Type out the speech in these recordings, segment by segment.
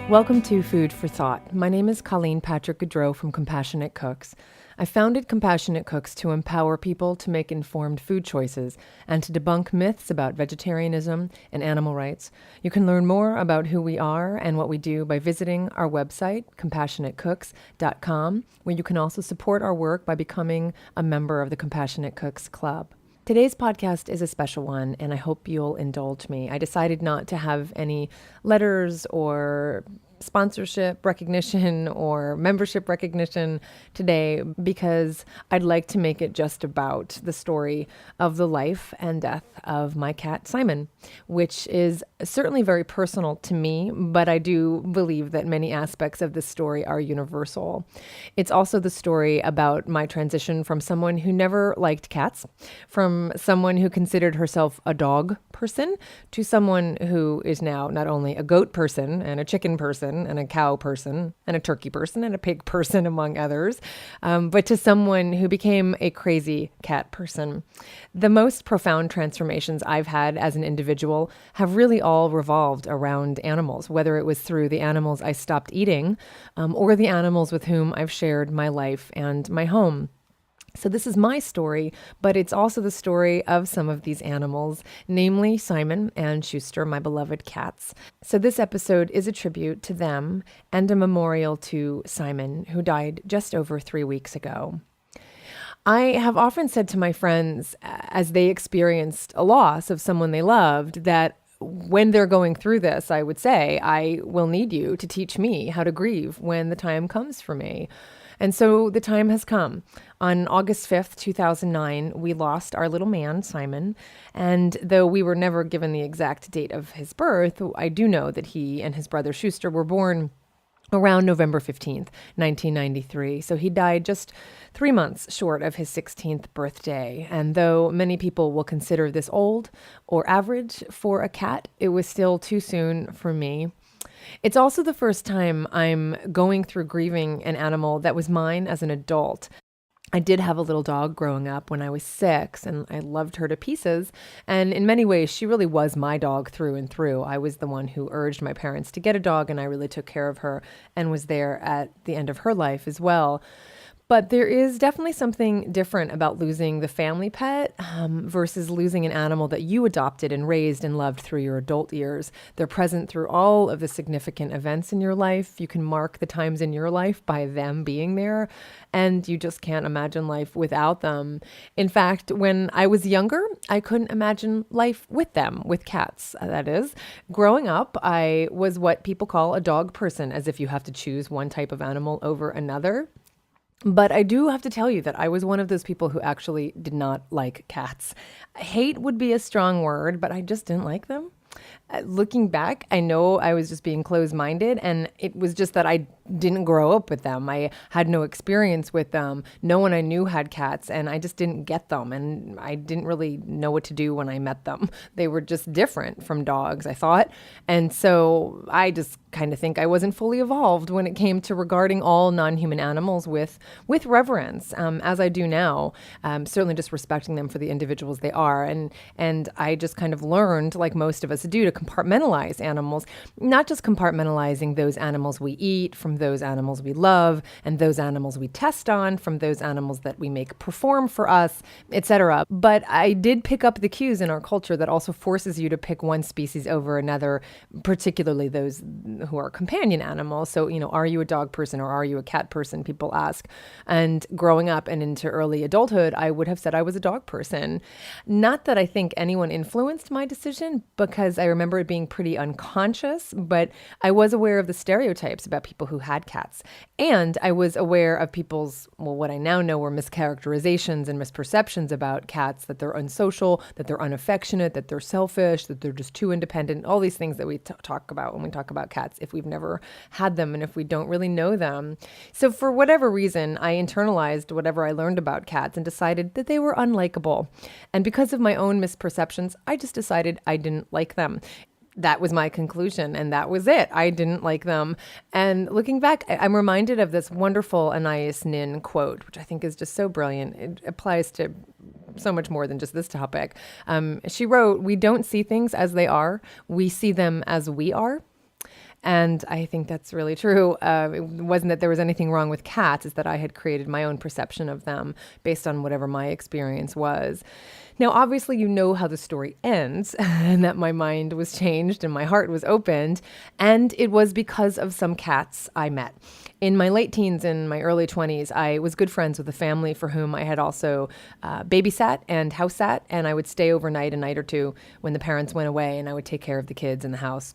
Welcome to Food for Thought. My name is Colleen Patrick-Goudreau from Compassionate Cooks. I founded Compassionate Cooks to empower people to make informed food choices and to debunk myths about vegetarianism and animal rights. You can learn more about who we are and what we do by visiting our website, compassionatecooks.com, where you can also support our work by becoming a member of the Compassionate Cooks Club. Today's podcast is a special one, and I hope you'll indulge me. I decided not to have any letters or sponsorship recognition or membership recognition today because I'd like to make it just about the story of the life and death of my cat, Simon, which is certainly very personal to me, but I do believe that many aspects of this story are universal. It's also the story about my transition from someone who never liked cats, from someone who considered herself a dog person, to someone who is now not only a goat person and a chicken person and a cow person and a turkey person and a pig person, among others, but to someone who became a crazy cat person. The most profound transformations I've had as an individual have really all revolved around animals, whether it was through the animals I stopped eating or the animals with whom I've shared my life and my home. So this is my story, but it's also the story of some of these animals, namely Simon and Schuster, my beloved cats. So this episode is a tribute to them and a memorial to Simon, who died just over 3 weeks ago. I have often said to my friends, as they experienced a loss of someone they loved, that when they're going through this, I would say, I will need you to teach me how to grieve when the time comes for me. And so the time has come. On August 5th, 2009, we lost our little man, Simon. And though we were never given the exact date of his birth, I do know that he and his brother Schuster were born around November 15th, 1993. So he died just 3 months short of his 16th birthday. And though many people will consider this old or average for a cat, it was still too soon for me. It's also the first time I'm going through grieving an animal that was mine as an adult. I did have a little dog growing up when I was 6, and I loved her to pieces. And in many ways, she really was my dog through and through. I was the one who urged my parents to get a dog, and I really took care of her and was there at the end of her life as well. But there is definitely something different about losing the family pet versus losing an animal that you adopted and raised and loved through your adult years. They're present through all of the significant events in your life. You can mark the times in your life by them being there, and you just can't imagine life without them. In fact, when I was younger, I couldn't imagine life with them, with cats, that is. Growing up, I was what people call a dog person, as if you have to choose one type of animal over another. But I do have to tell you that I was one of those people who actually did not like cats. Hate would be a strong word, but I just didn't like them. Looking back, I know I was just being closed-minded, and it was just that I didn't grow up with them. I had no experience with them. No one I knew had cats, and I just didn't get them, and I didn't really know what to do when I met them. They were just different from dogs, I thought, and so I just kind of think I wasn't fully evolved when it came to regarding all non-human animals with reverence, as I do now, certainly just respecting them for the individuals they are, and I just kind of learned, like most of us do, to compartmentalize animals, not just compartmentalizing those animals we eat from those animals we love and those animals we test on from those animals that we make perform for us, etc. But I did pick up the cues in our culture that also forces you to pick one species over another, particularly those who are companion animals. So, are you a dog person or are you a cat person? People ask. And growing up and into early adulthood, I would have said I was a dog person. Not that I think anyone influenced my decision, because I remember it being pretty unconscious, but I was aware of the stereotypes about people who had cats. And I was aware of people's, what I now know were mischaracterizations and misperceptions about cats, that they're unsocial, that they're unaffectionate, that they're selfish, that they're just too independent, all these things that we talk about when we talk about cats if we've never had them and if we don't really know them. So for whatever reason, I internalized whatever I learned about cats and decided that they were unlikable. And because of my own misperceptions, I just decided I didn't like them. That was my conclusion, and that was it. I didn't like them. And looking back, I'm reminded of this wonderful Anais Nin quote, which I think is just so brilliant. It applies to so much more than just this topic. She wrote, "We don't see things as they are. We see them as we are." And I think that's really true. It wasn't that there was anything wrong with cats, it's that I had created my own perception of them based on whatever my experience was. Now, obviously, you know how the story ends, and that my mind was changed and my heart was opened, and it was because of some cats I met. In my late teens and my early 20s, I was good friends with a family for whom I had also babysat and house sat, and I would stay overnight a night or two when the parents went away, and I would take care of the kids in the house.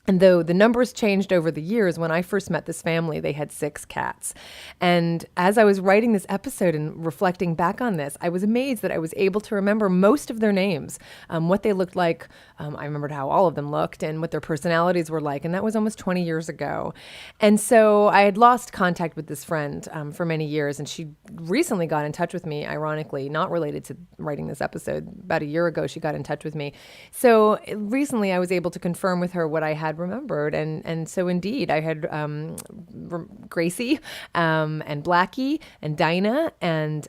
And though the numbers changed over the years, when I first met this family, they had 6 cats. And as I was writing this episode and reflecting back on this, I was amazed that I was able to remember most of their names, what they looked like. I remembered how all of them looked and what their personalities were like. And that was almost 20 years ago. And so I had lost contact with this friend for many years. And she recently got in touch with me, ironically, not related to writing this episode. About a year ago, she got in touch with me. So recently I was able to confirm with her what I had remembered. And so indeed, I had Gracie and Blackie and Dinah and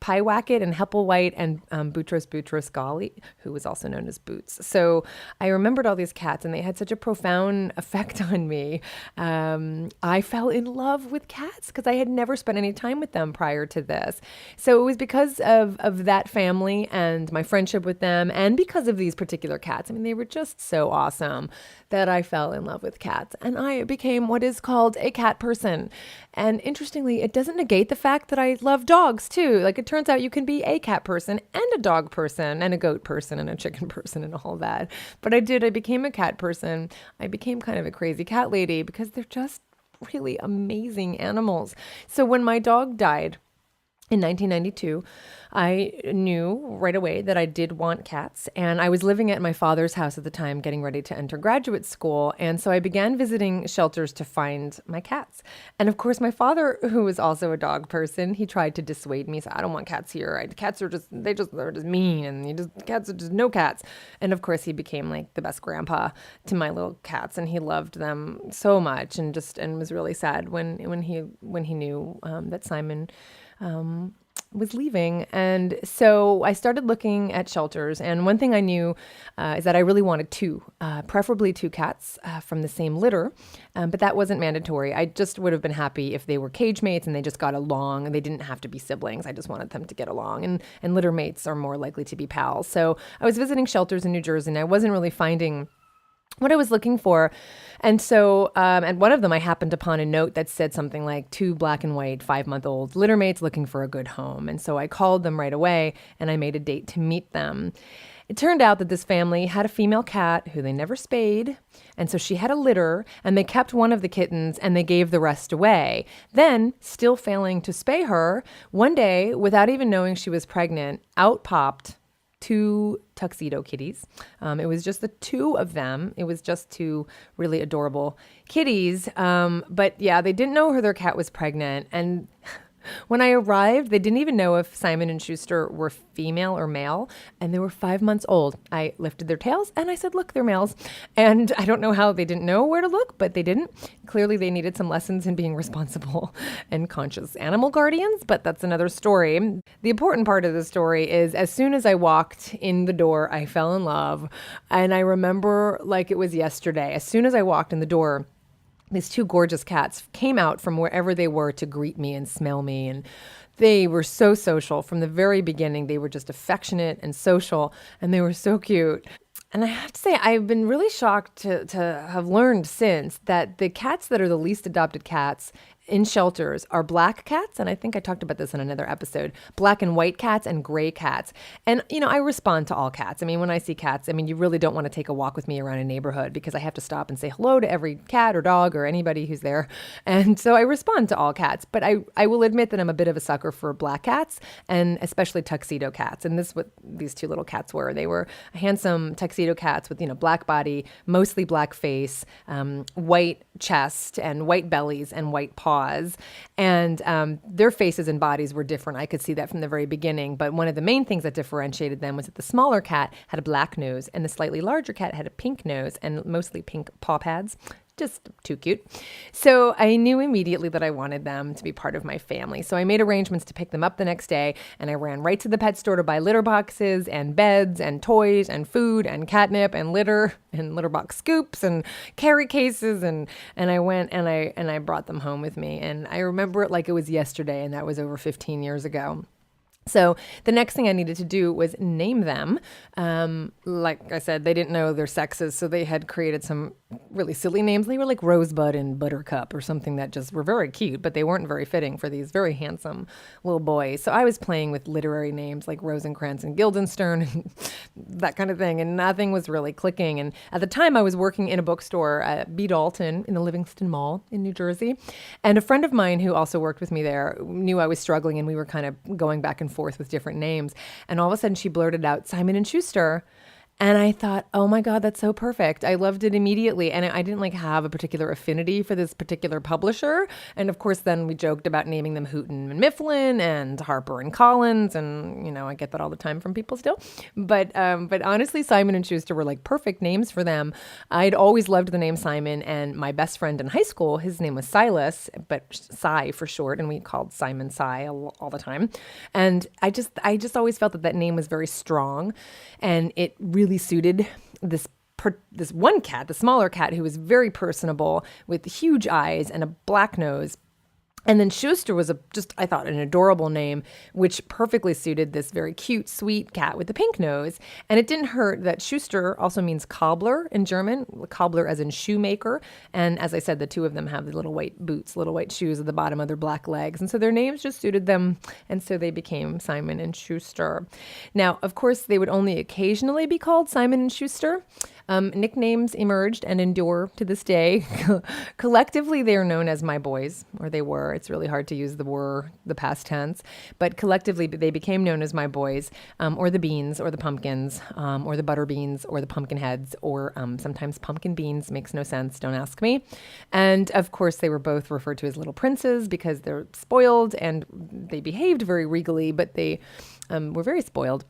Pyewacket and Hepplewhite and Boutros Ghali, who was also known as Boots. So I remembered all these cats, and they had such a profound effect on me. I fell in love with cats because I had never spent any time with them prior to this. So it was because of that family and my friendship with them, and because of these particular cats. I mean, they were just so awesome that I fell in love with cats, and I became what is called a cat person. And interestingly, it doesn't negate the fact that I love dogs too. Like, it turns out you can be a cat person and a dog person and a goat person and a chicken person and all that. But I became a cat person. I became kind of a crazy cat lady because they're just really amazing animals. So when my dog died in 1992, I knew right away that I did want cats, and I was living at my father's house at the time, getting ready to enter graduate school. And so I began visiting shelters to find my cats. And of course, my father, who was also a dog person, he tried to dissuade me. He said, I don't want cats here. Cats are they're just mean, and cats are just no cats. And of course, he became like the best grandpa to my little cats, and he loved them so much, and was really sad when he knew that Simon was leaving. And so I started looking at shelters. And one thing I knew is that I really wanted preferably 2 cats from the same litter. But that wasn't mandatory. I just would have been happy if they were cage mates and they just got along, and they didn't have to be siblings. I just wanted them to get along. And litter mates are more likely to be pals. So I was visiting shelters in New Jersey, and I wasn't really finding what I was looking for. And so at one of them, I happened upon a note that said something like 2 black and white 5-month-old litter mates looking for a good home. And so I called them right away, and I made a date to meet them. It turned out that this family had a female cat who they never spayed. And so she had a litter, and they kept one of the kittens and they gave the rest away. Then, still failing to spay her, one day, without even knowing she was pregnant, out popped 2 tuxedo kitties. It was just the 2 of them. It was just 2 really adorable kitties. But yeah, they didn't know their cat was pregnant. And when I arrived, they didn't even know if Simon and Schuster were female or male, and they were 5 months old. I lifted their tails and I said, look, they're males. And I don't know how they didn't know where to look, but they didn't. Clearly, they needed some lessons in being responsible and conscious animal guardians, but that's another story. The important part of the story is as soon as I walked in the door, I fell in love. And I remember like it was yesterday. As soon as I walked in the door, these 2 gorgeous cats came out from wherever they were to greet me and smell me. And they were so social from the very beginning. They were just affectionate and social, and they were so cute. And I have to say, I've been really shocked to have learned since that the cats that are the least adopted cats in shelters are black cats. And I think I talked about this in another episode, black and white cats and gray cats. And, I respond to all cats. I mean, when I see cats, you really don't want to take a walk with me around a neighborhood because I have to stop and say hello to every cat or dog or anybody who's there. And so I respond to all cats, but I will admit that I'm a bit of a sucker for black cats and especially tuxedo cats. And this is what these 2 little cats were. They were handsome tuxedo cats with, black body, mostly black face, white chest and white bellies and white paws. And their faces and bodies were different. I could see that from the very beginning. But one of the main things that differentiated them was that the smaller cat had a black nose and the slightly larger cat had a pink nose and mostly pink paw pads. just too cute. So I knew immediately that I wanted them to be part of my family. So I made arrangements to pick them up the next day, and I ran right to the pet store to buy litter boxes and beds and toys and food and catnip and litter and litter box scoops and carry cases, and I went and I brought them home with me. And I remember it like it was yesterday, and that was over 15 years ago. So the next thing I needed to do was name them. Like I said, they didn't know their sexes, so they had created some really silly names. They were like Rosebud and Buttercup or something that just were very cute, but they weren't very fitting for these very handsome little boys. So I was playing with literary names like Rosencrantz and Guildenstern and that kind of thing, and nothing was really clicking. And at the time, I was working in a bookstore at B. Dalton in the Livingston Mall in New Jersey. And a friend of mine who also worked with me there knew I was struggling, and we were kind of going back and forth with different names. And all of a sudden she blurted out Simon and Schuster. And I thought, oh my God, that's so perfect. I loved it immediately. And I didn't like have a particular affinity for this particular publisher. And of course, then we joked about naming them Houghton and Mifflin and Harper and Collins. And, you know, I get that all the time from people still. But honestly, Simon and Schuster were like perfect names for them. I'd always loved the name Simon. And my best friend in high school, his name was Silas, but Cy for short. And we called Simon Cy all the time. And I just always felt that name was very strong. And it really suited this one cat, the smaller cat, who was very personable with huge eyes and a black nose. And then Schuster was I thought, an adorable name, which perfectly suited this very cute, sweet cat with the pink nose. And it didn't hurt that Schuster also means cobbler in German, cobbler as in shoemaker. And as I said, the two of them have the little white boots, little white shoes at the bottom of their black legs. And so their names just suited them. And so they became Simon and Schuster. Now, of course, they would only occasionally be called Simon and Schuster. Nicknames emerged and endure to this day. Collectively, they are known as my boys, or they were. It's really hard to use the past tense. But collectively, they became known as my boys, or the beans, or the pumpkins, or the butter beans, or the pumpkin heads, or sometimes pumpkin beans. Makes no sense. Don't ask me. And of course, they were both referred to as little princes because they're spoiled and they behaved very regally, but they were very spoiled.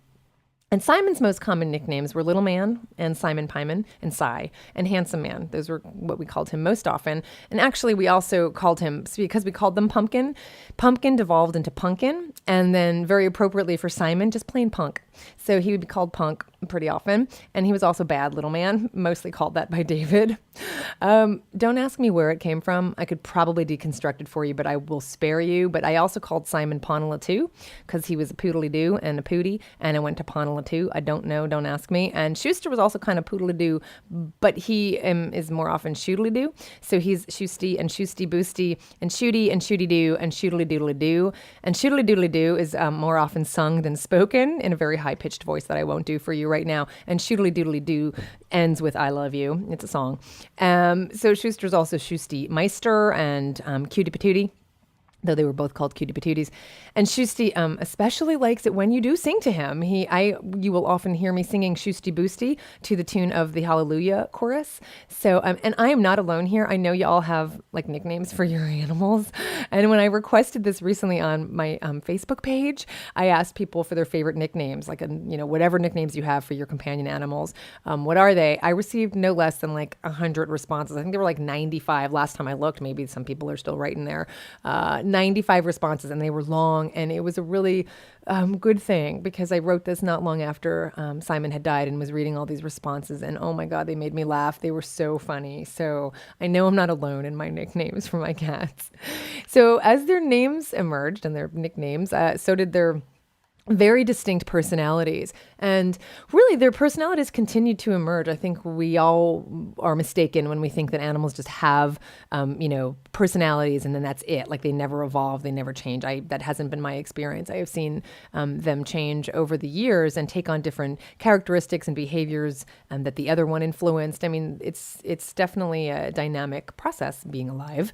And Simon's most common nicknames were Little Man and Simon Pieman and Cy and Handsome Man. Those were what we called him most often. And actually, we also called him, because we called them Pumpkin, Pumpkin devolved into Punkin. And then very appropriately for Simon, just plain Punk. So he would be called Punk pretty often. And he was also Bad Little Man, mostly called that by David. Don't ask me where it came from. I could probably deconstruct it for you, but I will spare you. But I also called Simon Ponela too, because he was a poodly-doo and a pootie. And I went to Ponela too. I don't know. Don't ask me. And Schuster was also kind of poodly-doo, but he is more often shoodly-doo. So he's Shusty and Shusty Boosty and Shooty and Shooty-doo and Shoodly-doodly-doo. And Shoodly-doodly-doo is more often sung than spoken in a very high-pitched voice that I won't do for you right now. And Shoodly-doodly-doo ends with I love you. It's a song. So Schuster's also Shusty Meister and Cutie Patootie, though they were both called Cutie Patooties. And Shusty especially likes it when you do sing to him. You will often hear me singing Shusty Boosty to the tune of the Hallelujah chorus. So, and I am not alone here. I know you all have like nicknames for your animals. And when I requested this recently on my Facebook page, I asked people for their favorite nicknames, like, whatever nicknames you have for your companion animals. What are they? I received no less than like 100 responses. I think there were like 95 last time I looked. Maybe some people are still writing there. 95 responses, and they were long, and it was a really good thing, because I wrote this not long after Simon had died and was reading all these responses, and oh my God, they made me laugh. They were so funny. So I know I'm not alone in my nicknames for my cats. So as their names emerged and their nicknames, so did their very distinct personalities. And really, their personalities continued to emerge. I think we all are mistaken when we think that animals just have, personalities and then that's it. Like they never evolve, they never change. That hasn't been my experience. I have seen them change over the years and take on different characteristics and behaviors that the other one influenced. I mean, it's definitely a dynamic process being alive.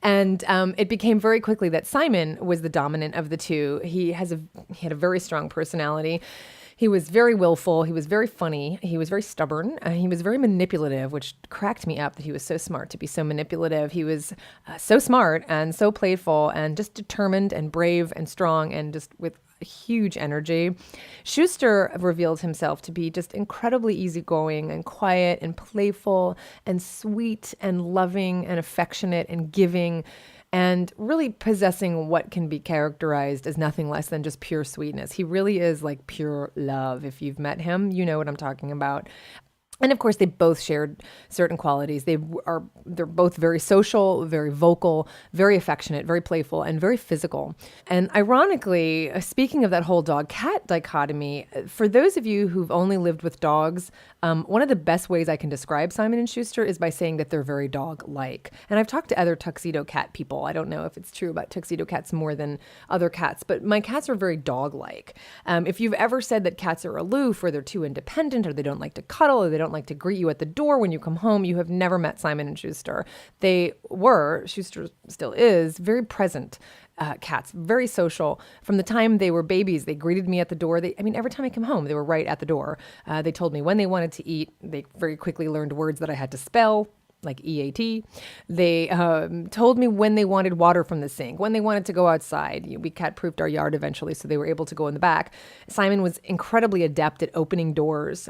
And it became very quickly that Simon was the dominant of the two. He had a very strong personality. He was very willful. He was very funny. He was very stubborn. He was very manipulative, which cracked me up that he was so smart to be so manipulative. He was so smart and so playful and just determined and brave and strong and just with huge energy. Schuster revealed himself to be just incredibly easygoing and quiet and playful and sweet and loving and affectionate and giving, and really possessing what can be characterized as nothing less than just pure sweetness. He really is like pure love. If you've met him, you know what I'm talking about. And of course, they both shared certain qualities. They're both very social, very vocal, very affectionate, very playful, and very physical. And ironically, speaking of that whole dog-cat dichotomy, for those of you who've only lived with dogs, one of the best ways I can describe Simon and Schuster is by saying that they're very dog-like. And I've talked to other tuxedo cat people. I don't know if it's true about tuxedo cats more than other cats, but my cats are very dog-like. If you've ever said that cats are aloof, or they're too independent, or they don't like to cuddle, or they don't like to greet you at the door when you come home, you have never met Simon and Schuster. Schuster still is, very present cats, very social. From the time they were babies, they greeted me at the door. Every time I came home, they were right at the door. They told me when they wanted to eat. They very quickly learned words that I had to spell, like EAT. They told me when they wanted water from the sink, when they wanted to go outside. We cat-proofed our yard eventually, so they were able to go in the back. Simon was incredibly adept at opening doors.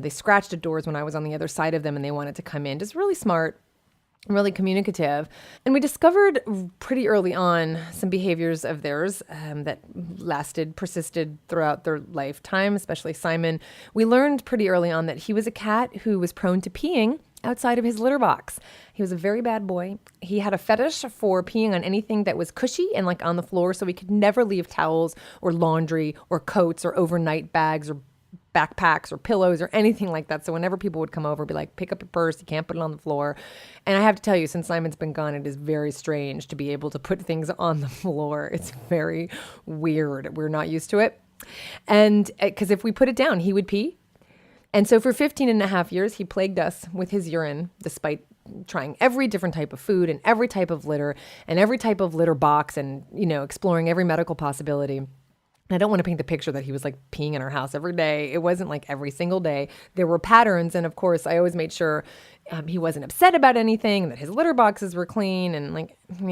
They scratched at doors when I was on the other side of them and they wanted to come in. Just really smart, really communicative. And we discovered pretty early on some behaviors of theirs that persisted throughout their lifetime, especially Simon. We learned pretty early on that he was a cat who was prone to peeing outside of his litter box. He was a very bad boy. He had a fetish for peeing on anything that was cushy and like on the floor, so we could never leave towels or laundry or coats or overnight bags or backpacks or pillows or anything like that. So whenever people would come over, be like, pick up your purse, you can't put it on the floor. And I have to tell you, since Simon's been gone, it is very strange to be able to put things on the floor. It's very weird. We're not used to it. And because if we put it down, he would pee. And so for 15 and a half years, he plagued us with his urine, despite trying every different type of food and every type of litter and every type of litter box and, exploring every medical possibility. I don't want to paint the picture that he was like peeing in our house every day. It wasn't like every single day. There were patterns. And of course, I always made sure he wasn't upset about anything, that his litter boxes were clean, and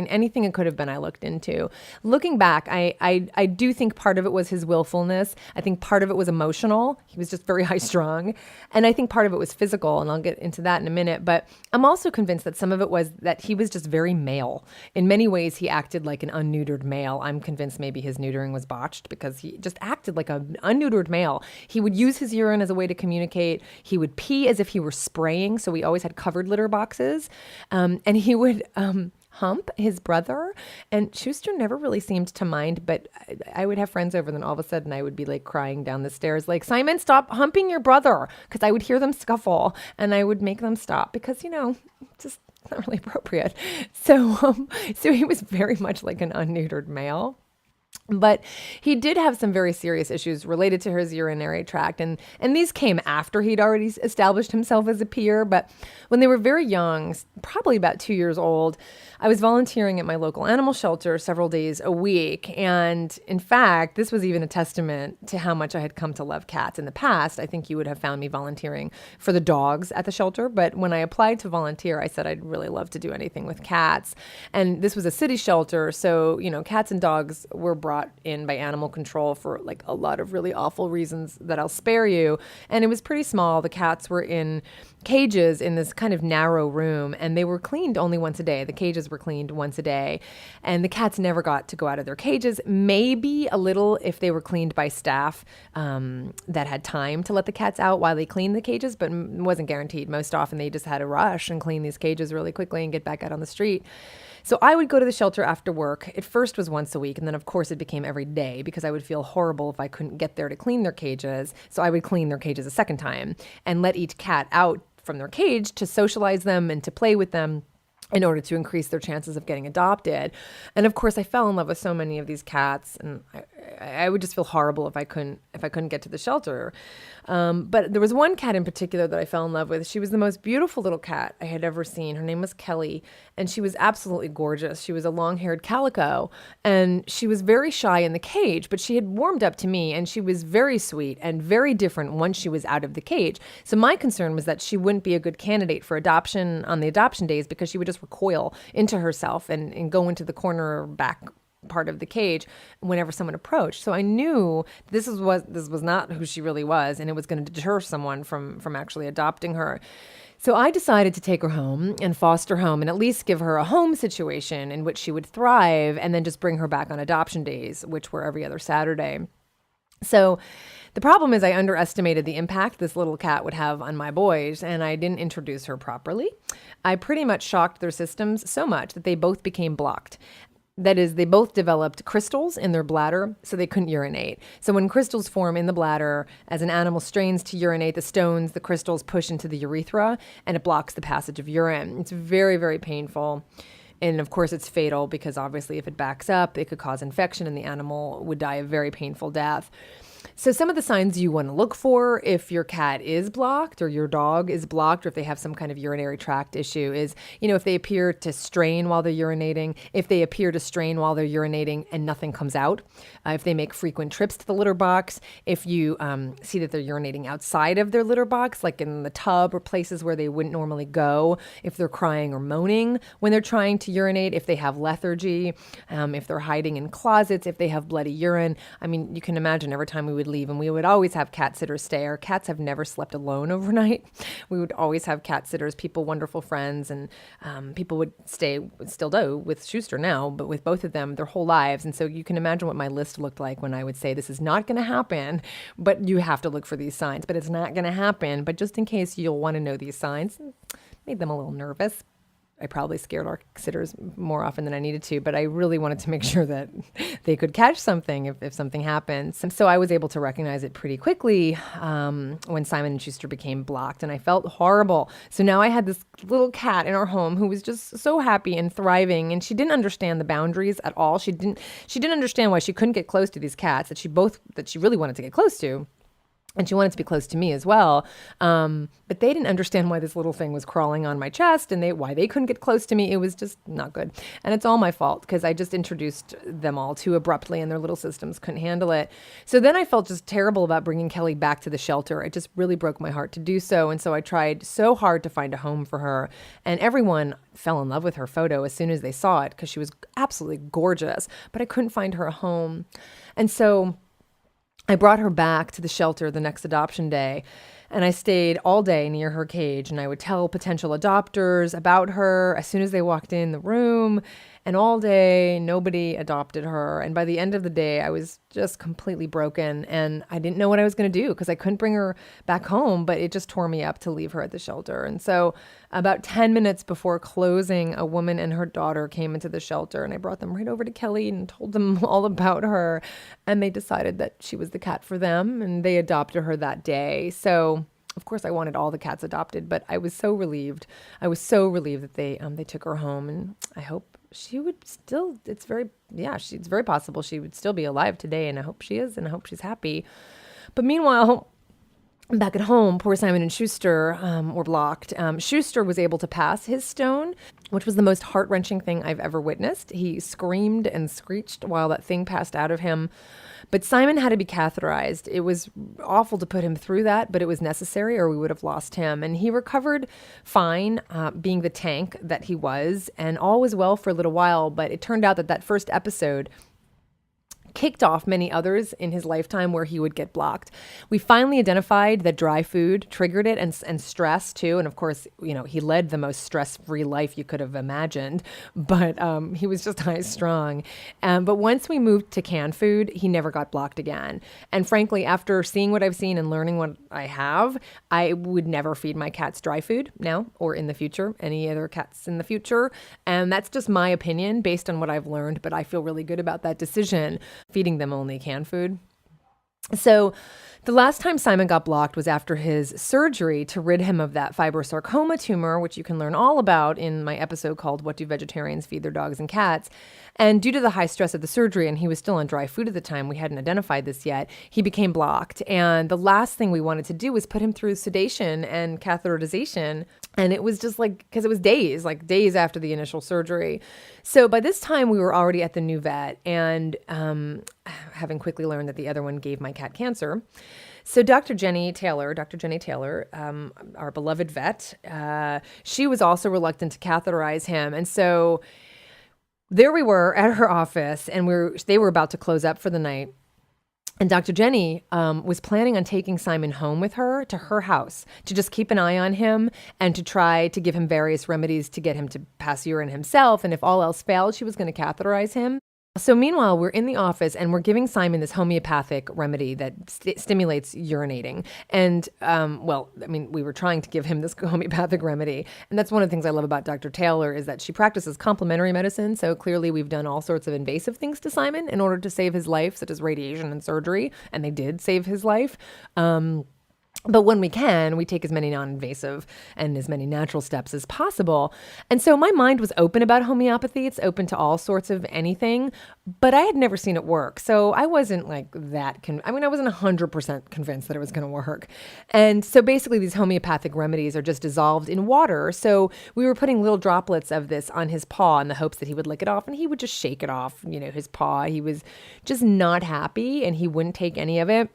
anything it could have been, I looked into. Looking back, I do think part of it was his willfulness. I think part of it was emotional. He was just very high strung. And I think part of it was physical, and I'll get into that in a minute. But I'm also convinced that some of it was that he was just very male. In many ways, he acted like an unneutered male. I'm convinced maybe his neutering was botched because he just acted like an unneutered male. He would use his urine as a way to communicate. He would pee as if he were spraying. So we always had covered litter boxes. And he would hump his brother. And Schuster never really seemed to mind, but I would have friends over, and then all of a sudden I would be like crying down the stairs, like, Simon, stop humping your brother. Because I would hear them scuffle and I would make them stop because, just not really appropriate. So he was very much like an unneutered male. But he did have some very serious issues related to his urinary tract. And these came after he'd already established himself as a peer. But when they were very young, probably about 2 years old, I was volunteering at my local animal shelter several days a week. And in fact, this was even a testament to how much I had come to love cats in the past. I think you would have found me volunteering for the dogs at the shelter. But when I applied to volunteer, I said I'd really love to do anything with cats. And this was a city shelter. So, cats and dogs were brought in by animal control for like a lot of really awful reasons that I'll spare you. And it was pretty small. The cats were in cages in this kind of narrow room, and they were cleaned only once a day. The cages were cleaned once a day, and the cats never got to go out of their cages. Maybe a little if they were cleaned by staff that had time to let the cats out while they cleaned the cages, but it wasn't guaranteed. Most often they just had to rush and clean these cages really quickly and get back out on the street. So I would go to the shelter after work. It first was once a week, and then of course it became every day because I would feel horrible if I couldn't get there to clean their cages. So I would clean their cages a second time and let each cat out from their cage to socialize them and to play with them in order to increase their chances of getting adopted. And of course I fell in love with so many of these cats, and I would just feel horrible if I couldn't get to the shelter. But there was one cat in particular that I fell in love with. She was the most beautiful little cat I had ever seen. Her name was Kelly, and she was absolutely gorgeous. She was a long-haired calico, and she was very shy in the cage, but she had warmed up to me, and she was very sweet and very different once she was out of the cage. So my concern was that she wouldn't be a good candidate for adoption on the adoption days because she would just recoil into herself and go into the corner back part of the cage whenever someone approached. So I knew this was not who she really was, and it was going to deter someone from actually adopting her. So I decided to take her home and foster home and at least give her a home situation in which she would thrive, and then just bring her back on adoption days, which were every other Saturday. So the problem is I underestimated the impact this little cat would have on my boys, and I didn't introduce her properly. I pretty much shocked their systems so much that they both became blocked. That is, they both developed crystals in their bladder, so they couldn't urinate. So when crystals form in the bladder, as an animal strains to urinate, the crystals push into the urethra, and it blocks the passage of urine. It's very, very painful. And of course, it's fatal, because obviously if it backs up, it could cause infection and the animal would die a very painful death. So some of the signs you want to look for if your cat is blocked or your dog is blocked, or if they have some kind of urinary tract issue, is, if they appear to strain while they're urinating, if they appear to strain while they're urinating and nothing comes out, if they make frequent trips to the litter box, if you see that they're urinating outside of their litter box, like in the tub or places where they wouldn't normally go, if they're crying or moaning when they're trying to urinate, if they have lethargy, if they're hiding in closets, if they have bloody urine. I mean, you can imagine every time we would leave, and we would always have cat sitters stay. Our cats have never slept alone overnight. We would always have cat sitters, people, wonderful friends, and people would stay, still do, with Schuster now, but with both of them their whole lives. And so you can imagine what my list looked like when I would say, this is not going to happen, but you have to look for these signs, but it's not going to happen. But just in case, you'll want to know these signs. Made them a little nervous. I probably scared our sitters more often than I needed to, but I really wanted to make sure that they could catch something if something happens. And so I was able to recognize it pretty quickly when Simon and Schuster became blocked, and I felt horrible. So now I had this little cat in our home who was just so happy and thriving, and she didn't understand the boundaries at all. She didn't understand why she couldn't get close to these cats that she really wanted to get close to. And she wanted to be close to me as well. But they didn't understand why this little thing was crawling on my chest, and why they couldn't get close to me. It was just not good. And it's all my fault, because I just introduced them all too abruptly, and their little systems couldn't handle it. So then I felt just terrible about bringing Kelly back to the shelter. It just really broke my heart to do so. And so I tried so hard to find a home for her. And everyone fell in love with her photo as soon as they saw it, because she was absolutely gorgeous. But I couldn't find her a home. And so I brought her back to the shelter the next adoption day, and I stayed all day near her cage, and I would tell potential adopters about her as soon as they walked in the room, and all day nobody adopted her. And by the end of the day, I was just completely broken, and I didn't know what I was going to do, because I couldn't bring her back home, but it just tore me up to leave her at the shelter. And so about 10 minutes before closing, a woman and her daughter came into the shelter, and I brought them right over to Kelly and told them all about her, and they decided that she was the cat for them, and they adopted her that day. So of course, I wanted all the cats adopted, but I was so relieved. I was so relieved that they took her home, and I hope she would still, it's very possible she would still be alive today, and I hope she is, and I hope she's happy. But meanwhile, back at home, poor Simon and Schuster were blocked. Schuster was able to pass his stone, which was the most heart-wrenching thing I've ever witnessed. He screamed and screeched while that thing passed out of him. But Simon had to be catheterized. It was awful to put him through that, but it was necessary, or we would have lost him. And he recovered fine, being the tank that he was, and all was well for a little while. But it turned out that first episode kicked off many others in his lifetime where he would get blocked. We finally identified that dry food triggered it, and stress too. And of course, he led the most stress-free life you could have imagined, but he was just high strung. But once we moved to canned food, he never got blocked again. And frankly, after seeing what I've seen and learning what I have, I would never feed my cats dry food now or in the future, any other cats in the future. And that's just my opinion based on what I've learned, but I feel really good about that decision, feeding them only canned food. So the last time Simon got blocked was after his surgery to rid him of that fibrosarcoma tumor, which you can learn all about in my episode called What Do Vegetarians Feed Their Dogs and Cats? And due to the high stress of the surgery, and he was still on dry food at the time, we hadn't identified this yet, he became blocked. And the last thing we wanted to do was put him through sedation and catheterization. And it was just because it was days after the initial surgery. So by this time, we were already at the new vet, and having quickly learned that the other one gave my cat cancer. So Dr. Jenny Taylor, our beloved vet, she was also reluctant to catheterize him. And so There we were at her office, and they were about to close up for the night. And Dr. Jenny was planning on taking Simon home with her to her house to just keep an eye on him and to try to give him various remedies to get him to pass urine himself. And if all else failed, she was going to catheterize him. So meanwhile, we're in the office and we're giving Simon this homeopathic remedy that stimulates urinating. And, we were trying to give him this homeopathic remedy. And that's one of the things I love about Dr. Taylor is that she practices complementary medicine. So clearly we've done all sorts of invasive things to Simon in order to save his life, such as radiation and surgery. And they did save his life. But when we can, we take as many non-invasive and as many natural steps as possible. And so my mind was open about homeopathy. It's open to all sorts of anything, but I had never seen it work. So I wasn't like that. I wasn't 100% convinced that it was going to work. And so basically these homeopathic remedies are just dissolved in water. So we were putting little droplets of this on his paw in the hopes that he would lick it off, and he would just shake it off, his paw. He was just not happy and he wouldn't take any of it.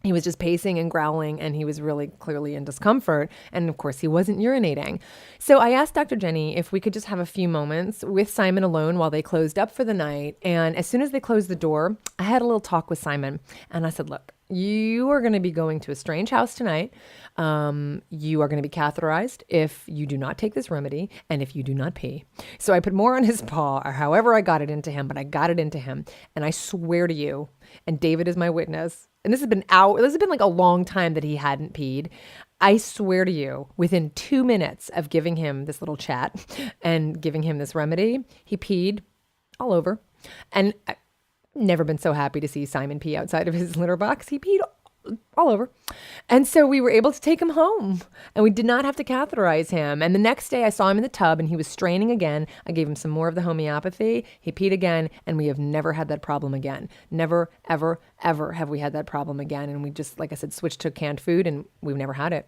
He was just pacing and growling, and he was really clearly in discomfort. And of course, he wasn't urinating. So I asked Dr. Jenny if we could just have a few moments with Simon alone while they closed up for the night. And as soon as they closed the door, I had a little talk with Simon. And I said, look, you are going to be going to a strange house tonight. You are going to be catheterized if you do not take this remedy and if you do not pee. So I put more on his paw, or however I got it into him, but I got it into him. And I swear to you, and David is my witness, and this has been like a long time that he hadn't peed. I swear to you, within 2 minutes of giving him this little chat and giving him this remedy, he peed all over. And I've never been so happy to see Simon pee outside of his litter box. He peed all over. And so we were able to take him home, and we did not have to catheterize him. And the next day I saw him in the tub and he was straining again. I gave him some more of the homeopathy. He peed again, and we have never had that problem again. Never, ever, ever have we had that problem again. And we just, like I said, switched to canned food, and we've never had it.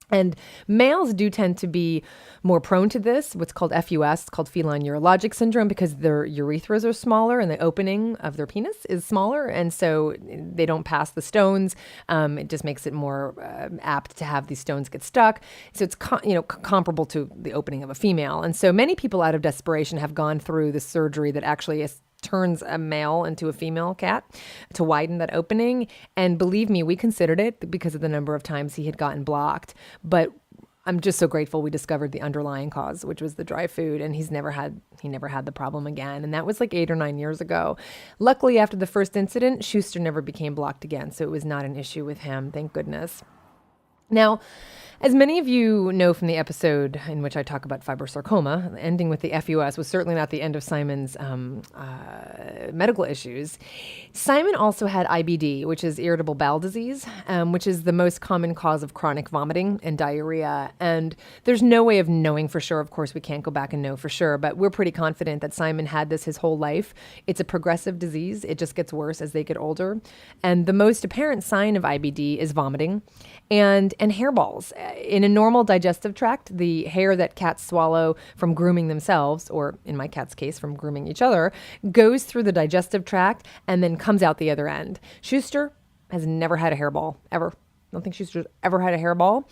And males do tend to be more prone to this, what's called FUS, it's called feline urologic syndrome, because their urethras are smaller and the opening of their penis is smaller. And so they don't pass the stones. It just makes it more apt to have these stones get stuck. So it's comparable to the opening of a female. And so many people out of desperation have gone through the surgery that actually turns a male into a female cat to widen that opening. And believe me, we considered it because of the number of times he had gotten blocked. But I'm just so grateful we discovered the underlying cause, which was the dry food. And he never had the problem again. And that was like 8 or 9 years ago. Luckily, after the first incident, Schuster never became blocked again. So it was not an issue with him. Thank goodness. Now, as many of you know from the episode in which I talk about fibrosarcoma, ending with the FUS was certainly not the end of Simon's medical issues. Simon also had IBD, which is irritable bowel disease, which is the most common cause of chronic vomiting and diarrhea. And there's no way of knowing for sure. Of course, we can't go back and know for sure, but we're pretty confident that Simon had this his whole life. It's a progressive disease. It just gets worse as they get older. And the most apparent sign of IBD is vomiting and hairballs. In a normal digestive tract, the hair that cats swallow from grooming themselves, or in my cat's case, from grooming each other, goes through the digestive tract and then comes out the other end. Schuster has never had a hairball, ever. I don't think Schuster's ever had a hairball.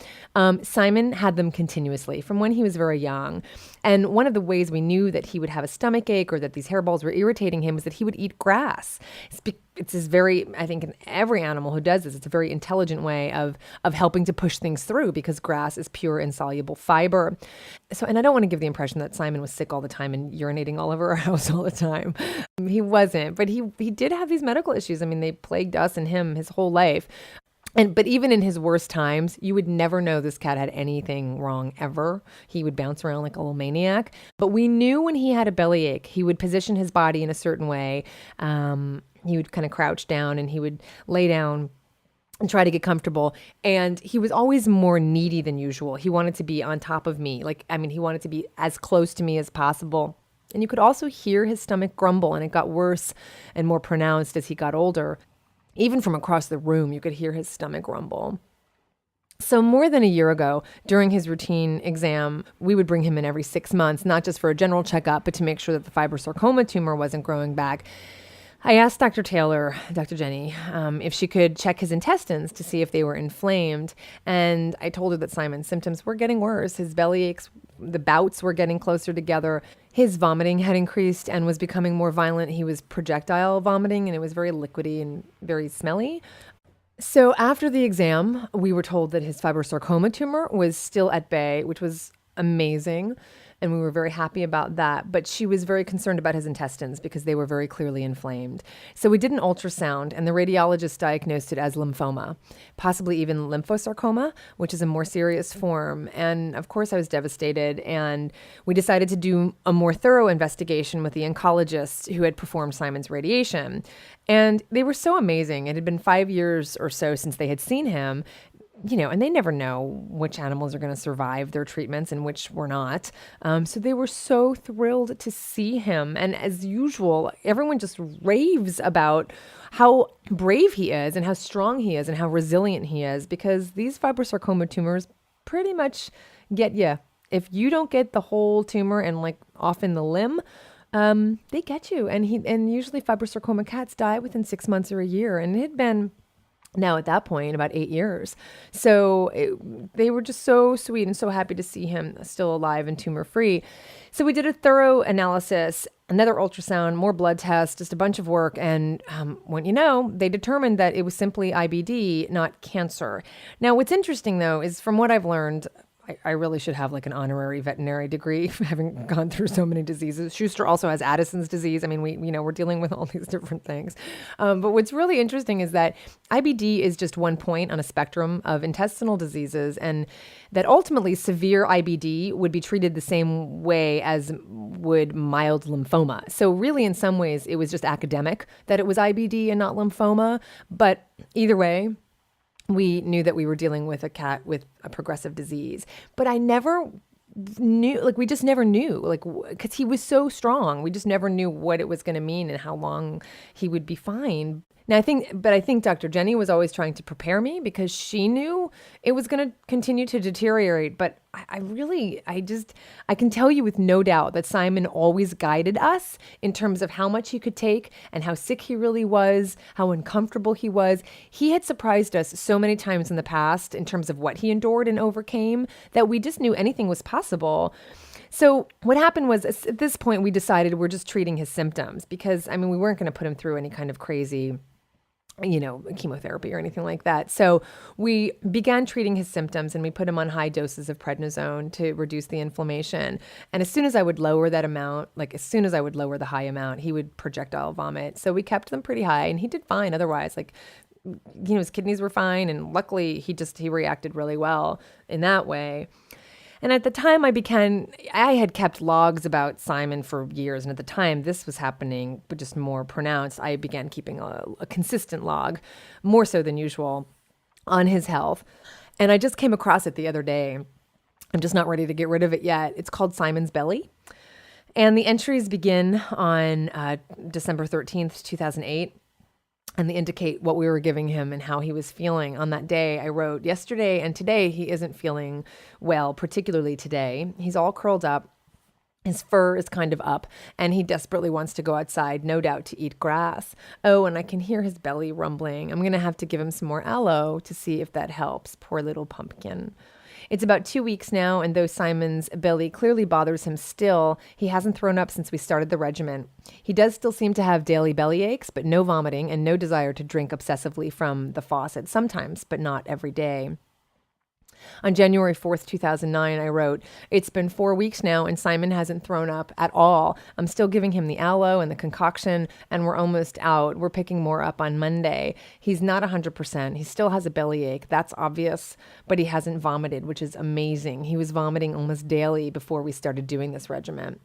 Simon had them continuously from when he was very young. And one of the ways we knew that he would have a stomach ache or that these hairballs were irritating him was that he would eat grass. It's this very, I think in every animal who does this, it's a very intelligent way of helping to push things through because grass is pure insoluble fiber. So, and I don't want to give the impression that Simon was sick all the time and urinating all over our house all the time. He wasn't, but he did have these medical issues. I mean, they plagued us and him his whole life. But even in his worst times, you would never know this cat had anything wrong ever. He would bounce around like a little maniac. But we knew when he had a bellyache, he would position his body in a certain way. He would kind of crouch down and he would lay down and try to get comfortable. And he was always more needy than usual. He wanted to be on top of me. He wanted to be as close to me as possible. And you could also hear his stomach grumble, and it got worse and more pronounced as he got older. Even from across the room, you could hear his stomach rumble. So more than a year ago, during his routine exam, we would bring him in every 6 months, not just for a general checkup, but to make sure that the fibrosarcoma tumor wasn't growing back. I asked Dr. Taylor, Dr. Jenny, if she could check his intestines to see if they were inflamed. And I told her that Simon's symptoms were getting worse. His belly aches, the bouts were getting closer together. His vomiting had increased and was becoming more violent. He was projectile vomiting, and it was very liquidy and very smelly. So after the exam, we were told that his fibrosarcoma tumor was still at bay, which was amazing. And we were very happy about that. But she was very concerned about his intestines because they were very clearly inflamed. So we did an ultrasound, and the radiologist diagnosed it as lymphoma, possibly even lymphosarcoma, which is a more serious form. And of course, I was devastated. And we decided to do a more thorough investigation with the oncologist who had performed Simon's radiation. And they were so amazing. It had been 5 years or so since they had seen him. And they never know which animals are going to survive their treatments and which were not. So they were so thrilled to see him. And as usual, everyone just raves about how brave he is and how strong he is and how resilient he is, because these fibrosarcoma tumors pretty much get you. If you don't get the whole tumor and like off in the limb, they get you. And usually fibrosarcoma cats die within 6 months or a year. And it had been now at that point about 8 years. So they were just so sweet and so happy to see him still alive and tumor free. So we did a thorough analysis, another ultrasound, more blood tests, just a bunch of work. And they determined that it was simply IBD, not cancer. Now, what's interesting though, is from what I've learned, I really should have like an honorary veterinary degree, having gone through so many diseases. Schuster also has Addison's disease. I mean, we're dealing with all these different things. But what's really interesting is that IBD is just one point on a spectrum of intestinal diseases, and that ultimately severe IBD would be treated the same way as would mild lymphoma. So really, in some ways, it was just academic that it was IBD and not lymphoma. But either way, we knew that we were dealing with a cat with a progressive disease. But I never knew, we just never knew, because he was so strong. We just never knew what it was going to mean and how long he would be fine. Now, I think Dr. Jenny was always trying to prepare me because she knew it was going to continue to deteriorate. But I can tell you with no doubt that Simon always guided us in terms of how much he could take and how sick he really was, how uncomfortable he was. He had surprised us so many times in the past in terms of what he endured and overcame that we just knew anything was possible. So what happened was, at this point, we decided we're just treating his symptoms because, we weren't going to put him through any kind of crazy chemotherapy or anything like that. So we began treating his symptoms, and we put him on high doses of prednisone to reduce the inflammation. And as soon as I would lower that amount, as soon as I would lower the high amount, he would projectile vomit. So we kept them pretty high, and he did fine otherwise. His kidneys were fine, and luckily he reacted really well in that way. And at the time I had kept logs about Simon for years. And at the time this was happening, but just more pronounced, I began keeping a consistent log, more so than usual, on his health. And I just came across it the other day. I'm just not ready to get rid of it yet. It's called Simon's Belly. And the entries begin on December 13th, 2008. And they indicate what we were giving him and how he was feeling. On that day, I wrote, yesterday and today, he isn't feeling well, particularly today. He's all curled up. His fur is kind of up, and he desperately wants to go outside, no doubt to eat grass. Oh, and I can hear his belly rumbling. I'm going to have to give him some more aloe to see if that helps. Poor little pumpkin. It's about 2 weeks now, and though Simon's belly clearly bothers him still, he hasn't thrown up since we started the regimen. He does still seem to have daily belly aches, but no vomiting and no desire to drink obsessively from the faucet, sometimes, but not every day. On January 4th, 2009, I wrote, it's been 4 weeks now and Simon hasn't thrown up at all. I'm still giving him the aloe and the concoction, and we're almost out. We're picking more up on Monday. He's not 100%. He still has a bellyache. That's obvious, but he hasn't vomited, which is amazing. He was vomiting almost daily before we started doing this regimen.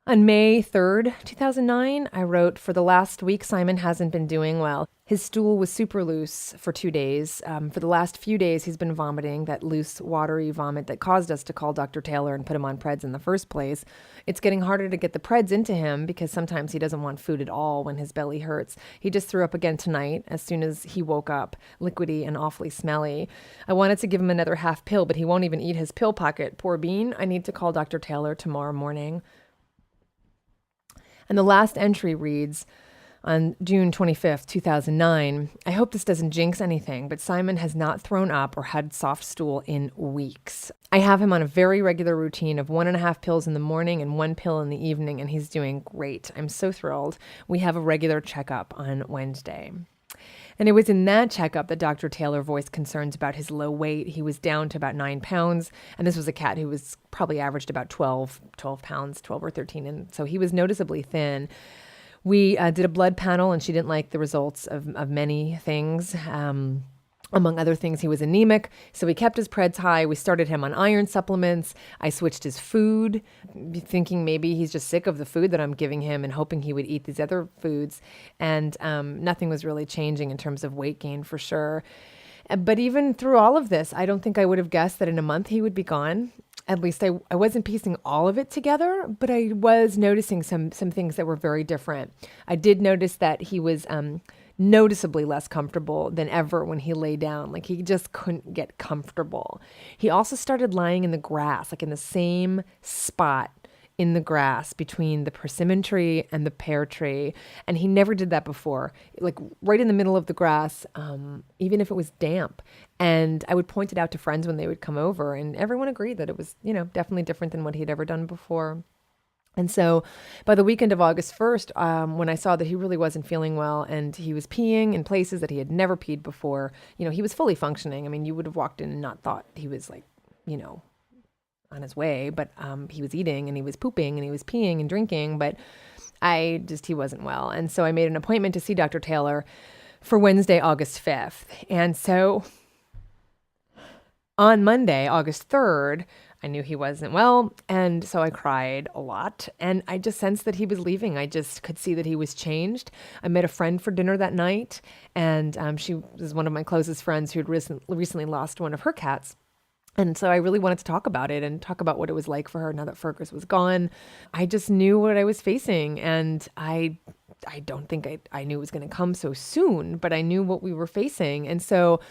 On May 3rd, 2009, I wrote, for the last week, Simon hasn't been doing well. His stool was super loose for 2 days. For the last few days, he's been vomiting, that loose, watery vomit that caused us to call Dr. Taylor and put him on Preds in the first place. It's getting harder to get the Preds into him because sometimes he doesn't want food at all when his belly hurts. He just threw up again tonight as soon as he woke up, liquidy and awfully smelly. I wanted to give him another half pill, but he won't even eat his pill pocket. Poor bean. I need to call Dr. Taylor tomorrow morning. And the last entry reads, On June 25th, 2009, I hope this doesn't jinx anything, but Simon has not thrown up or had soft stool in weeks. I have him on a very regular routine of 1.5 pills in the morning and 1 pill in the evening, and he's doing great. I'm so thrilled. We have a regular checkup on Wednesday. And it was in that checkup that Dr. Taylor voiced concerns about his low weight. He was down to about 9 pounds, and this was a cat who was probably averaged about 12 pounds, 12 or 13, and so he was noticeably thin. We did a blood panel, and she didn't like the results of many things. Among other things, he was anemic, so we kept his preds high. We started him on iron supplements. I switched his food, thinking maybe he's just sick of the food that I'm giving him and hoping he would eat these other foods. And nothing was really changing in terms of weight gain for sure. But even through all of this, I don't think I would have guessed that in a month he would be gone. At least I wasn't piecing all of it together, but I was noticing some things that were very different. I did notice that he was noticeably less comfortable than ever when he lay down. Like he just couldn't get comfortable. He also started lying in the grass, like in the same spot in the grass between the persimmon tree and the pear tree. And he never did that before, like right in the middle of the grass, even if it was damp. And I would point it out to friends when they would come over, and everyone agreed that it was, definitely different than what he'd ever done before. And so by the weekend of August 1st, when I saw that he really wasn't feeling well and he was peeing in places that he had never peed before, he was fully functioning. I mean, you would have walked in and not thought he was like, on his way, but he was eating and he was pooping and he was peeing and drinking, but he wasn't well. And so I made an appointment to see Dr. Taylor for Wednesday, August 5th. And so on Monday, August 3rd, I knew he wasn't well, and so I cried a lot, and I just sensed that he was leaving. I just could see that he was changed. I met a friend for dinner that night, and she was one of my closest friends who had recently lost one of her cats. And so I really wanted to talk about it and talk about what it was like for her now that Fergus was gone. I just knew what I was facing, and I don't think I knew it was going to come so soon, but I knew what we were facing. And so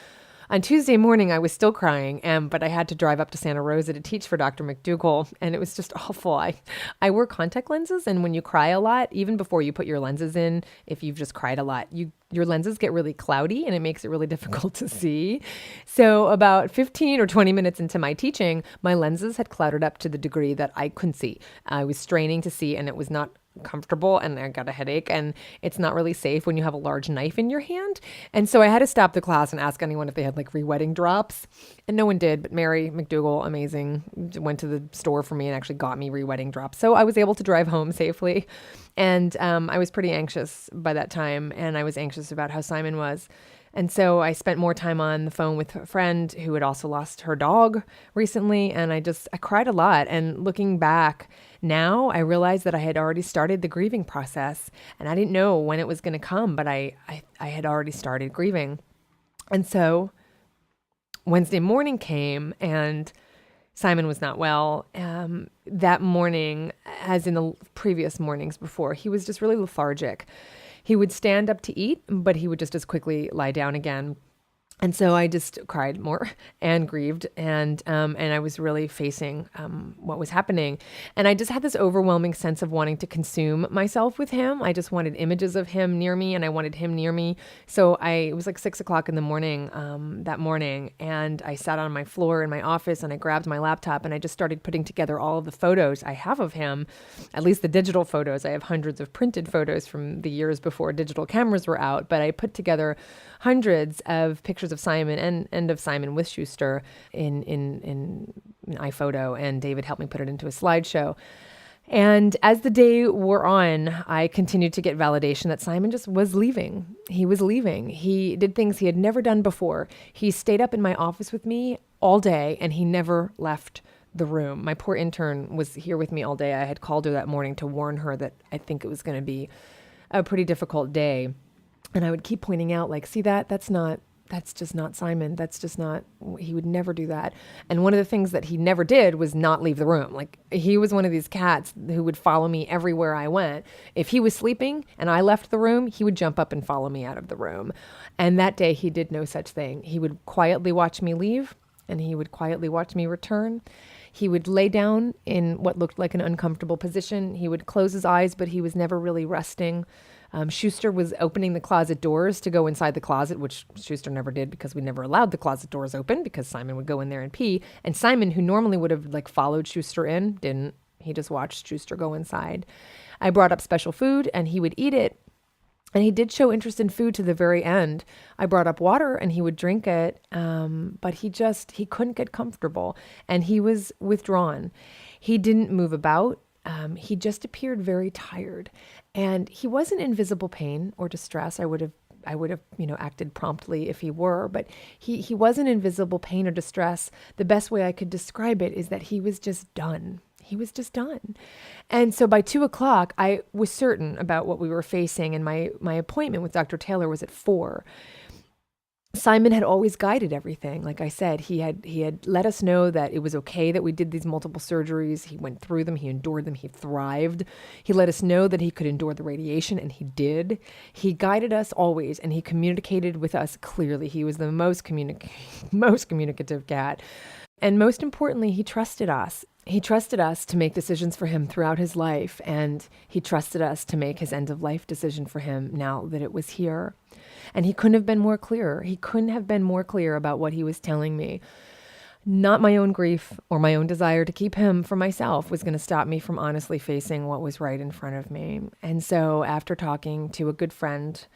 on Tuesday morning, I was still crying, but I had to drive up to Santa Rosa to teach for Dr. McDougall, and it was just awful. I wear contact lenses, and when you cry a lot, even before you put your lenses in, if you've just cried a lot, your lenses get really cloudy, and it makes it really difficult to see. So about 15 or 20 minutes into my teaching, my lenses had clouded up to the degree that I couldn't see. I was straining to see, and it was not comfortable, and I got a headache, and it's not really safe when you have a large knife in your hand. And so I had to stop the class and ask anyone if they had like re-wetting drops, and no one did, but Mary McDougall, amazing, went to the store for me and actually got me re-wetting drops. So I was able to drive home safely, and I was pretty anxious by that time, and I was anxious about how Simon was. And so I spent more time on the phone with a friend who had also lost her dog recently. And I cried a lot. And looking back now, I realized that I had already started the grieving process, and I didn't know when it was going to come, but I had already started grieving. And so Wednesday morning came, and Simon was not well. That morning, as in the previous mornings before, he was just really lethargic. He would stand up to eat, but he would just as quickly lie down again. And so I just cried more and grieved, and I was really facing what was happening. And I just had this overwhelming sense of wanting to consume myself with him. I just wanted images of him near me, and I wanted him near me. So it was like 6 o'clock in the morning that morning, and I sat on my floor in my office, and I grabbed my laptop, and I just started putting together all of the photos I have of him, at least the digital photos. I have hundreds of printed photos from the years before digital cameras were out, but I put together hundreds of pictures of Simon and of Simon with Schuster in iPhoto, and David helped me put it into a slideshow. And as the day wore on, I continued to get validation that Simon just was leaving. He was leaving. He did things he had never done before. He stayed up in my office with me all day, and he never left the room. My poor intern was here with me all day. I had called her that morning to warn her that I think it was going to be a pretty difficult day. And I would keep pointing out, like, see that's just not Simon. That's just not, he would never do that. And one of the things that he never did was not leave the room. Like, he was one of these cats who would follow me everywhere I went. If he was sleeping and I left the room, he would jump up and follow me out of the room. And that day he did no such thing. He would quietly watch me leave, and he would quietly watch me return. He would lay down in what looked like an uncomfortable position. He would close his eyes, but he was never really resting. Schuster was opening the closet doors to go inside the closet, which Schuster never did because we never allowed the closet doors open because Simon would go in there and pee. And Simon, who normally would have like followed Schuster in, didn't. He just watched Schuster go inside. I brought up special food and he would eat it. And he did show interest in food to the very end. I brought up water and he would drink it, but he couldn't get comfortable and he was withdrawn. He didn't move about. He just appeared very tired, and he wasn't in visible pain or distress. I would have, acted promptly if he were, but he wasn't in visible pain or distress. The best way I could describe it is that he was just done. He was just done. And so by 2:00, I was certain about what we were facing, and my appointment with Dr. Taylor was at 4. Simon had always guided everything. Like I said, he had let us know that it was okay that we did these multiple surgeries. He went through them. He endured them. He thrived. He let us know that he could endure the radiation, and he did. He guided us always, and he communicated with us clearly. He was the most communicative cat. And most importantly, he trusted us. He trusted us to make decisions for him throughout his life, and he trusted us to make his end-of-life decision for him now that it was here. And he couldn't have been more clear. He couldn't have been more clear about what he was telling me. Not my own grief or my own desire to keep him for myself was going to stop me from honestly facing what was right in front of me. And so after talking to a good friend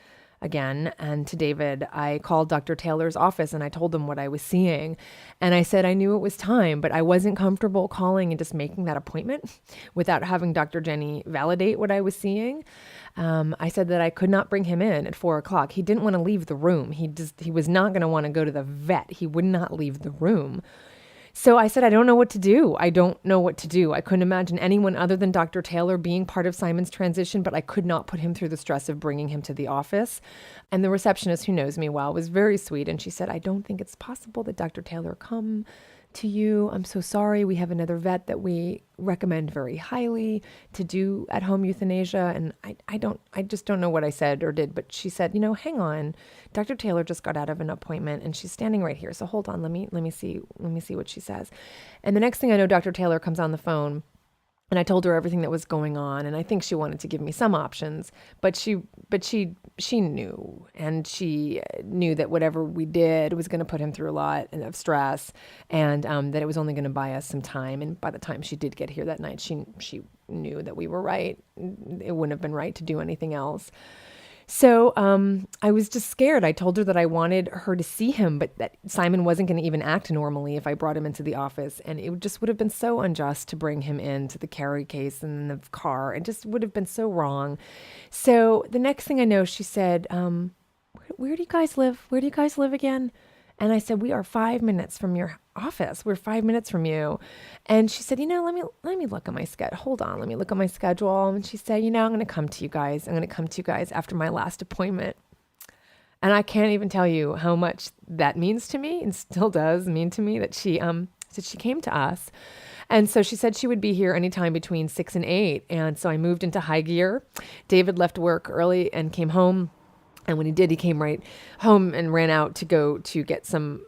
again and to David, I called Dr. Taylor's office and I told him what I was seeing. And I said I knew it was time, but I wasn't comfortable calling and just making that appointment without having Dr. Jenny validate what I was seeing. I said that I could not bring him in at 4:00. He didn't want to leave the room. He was not going to want to go to the vet. He would not leave the room. So I said, I don't know what to do. I don't know what to do. I couldn't imagine anyone other than Dr. Taylor being part of Simon's transition, but I could not put him through the stress of bringing him to the office. And the receptionist, who knows me well, was very sweet. And she said, I don't think it's possible that Dr. Taylor come to you. I'm so sorry. We have another vet that we recommend very highly to do at-home euthanasia. And I just don't know what I said or did, but she said, hang on. Dr. Taylor just got out of an appointment and she's standing right here. So hold on. Let me see what she says. And the next thing I know, Dr. Taylor comes on the phone. And I told her everything that was going on, and I think she wanted to give me some options, but she knew, and she knew that whatever we did was going to put him through a lot of stress, and that it was only going to buy us some time. And by the time she did get here that night, she knew that we were right. It wouldn't have been right to do anything else. So I was just scared. I told her that I wanted her to see him, but that Simon wasn't going to even act normally if I brought him into the office. And it just would have been so unjust to bring him into the carry case in the car. It just would have been so wrong. So the next thing I know, she said, where do you guys live? Where do you guys live again? And I said, we are 5 minutes from your office. We're 5 minutes from you. And she said, let me look at my schedule. Hold on. Let me look at my schedule. And she said, I'm going to come to you guys. I'm going to come to you guys after my last appointment. And I can't even tell you how much that means to me and still does mean to me that she came to us. And so she said she would be here anytime between 6 and 8. And so I moved into high gear. David left work early and came home. And when he did, he came right home and ran out to go to get some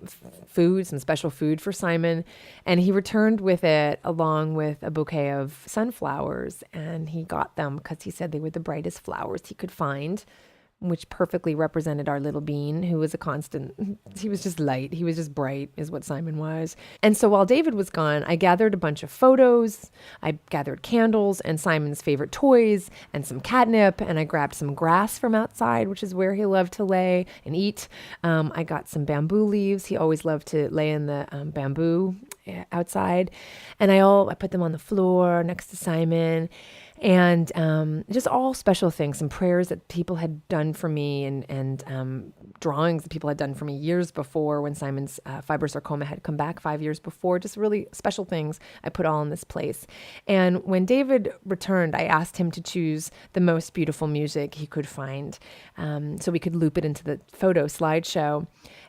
food, some special food for Simon. And he returned with it along with a bouquet of sunflowers. And he got them because he said they were the brightest flowers he could find, which perfectly represented our little bean, who was a constant. He was just light. He was just bright, is what Simon was. And so while David was gone, I gathered a bunch of photos. I gathered candles and Simon's favorite toys and some catnip. And I grabbed some grass from outside, which is where he loved to lay and eat. I got some bamboo leaves. He always loved to lay in the bamboo outside. And I put them on the floor next to Simon. And just all special things, some prayers that people had done for me and drawings that people had done for me years before when Simon's fibrosarcoma had come back 5 years before, just really special things I put all in this place. And when David returned, I asked him to choose the most beautiful music he could find so we could loop it into the photo slideshow.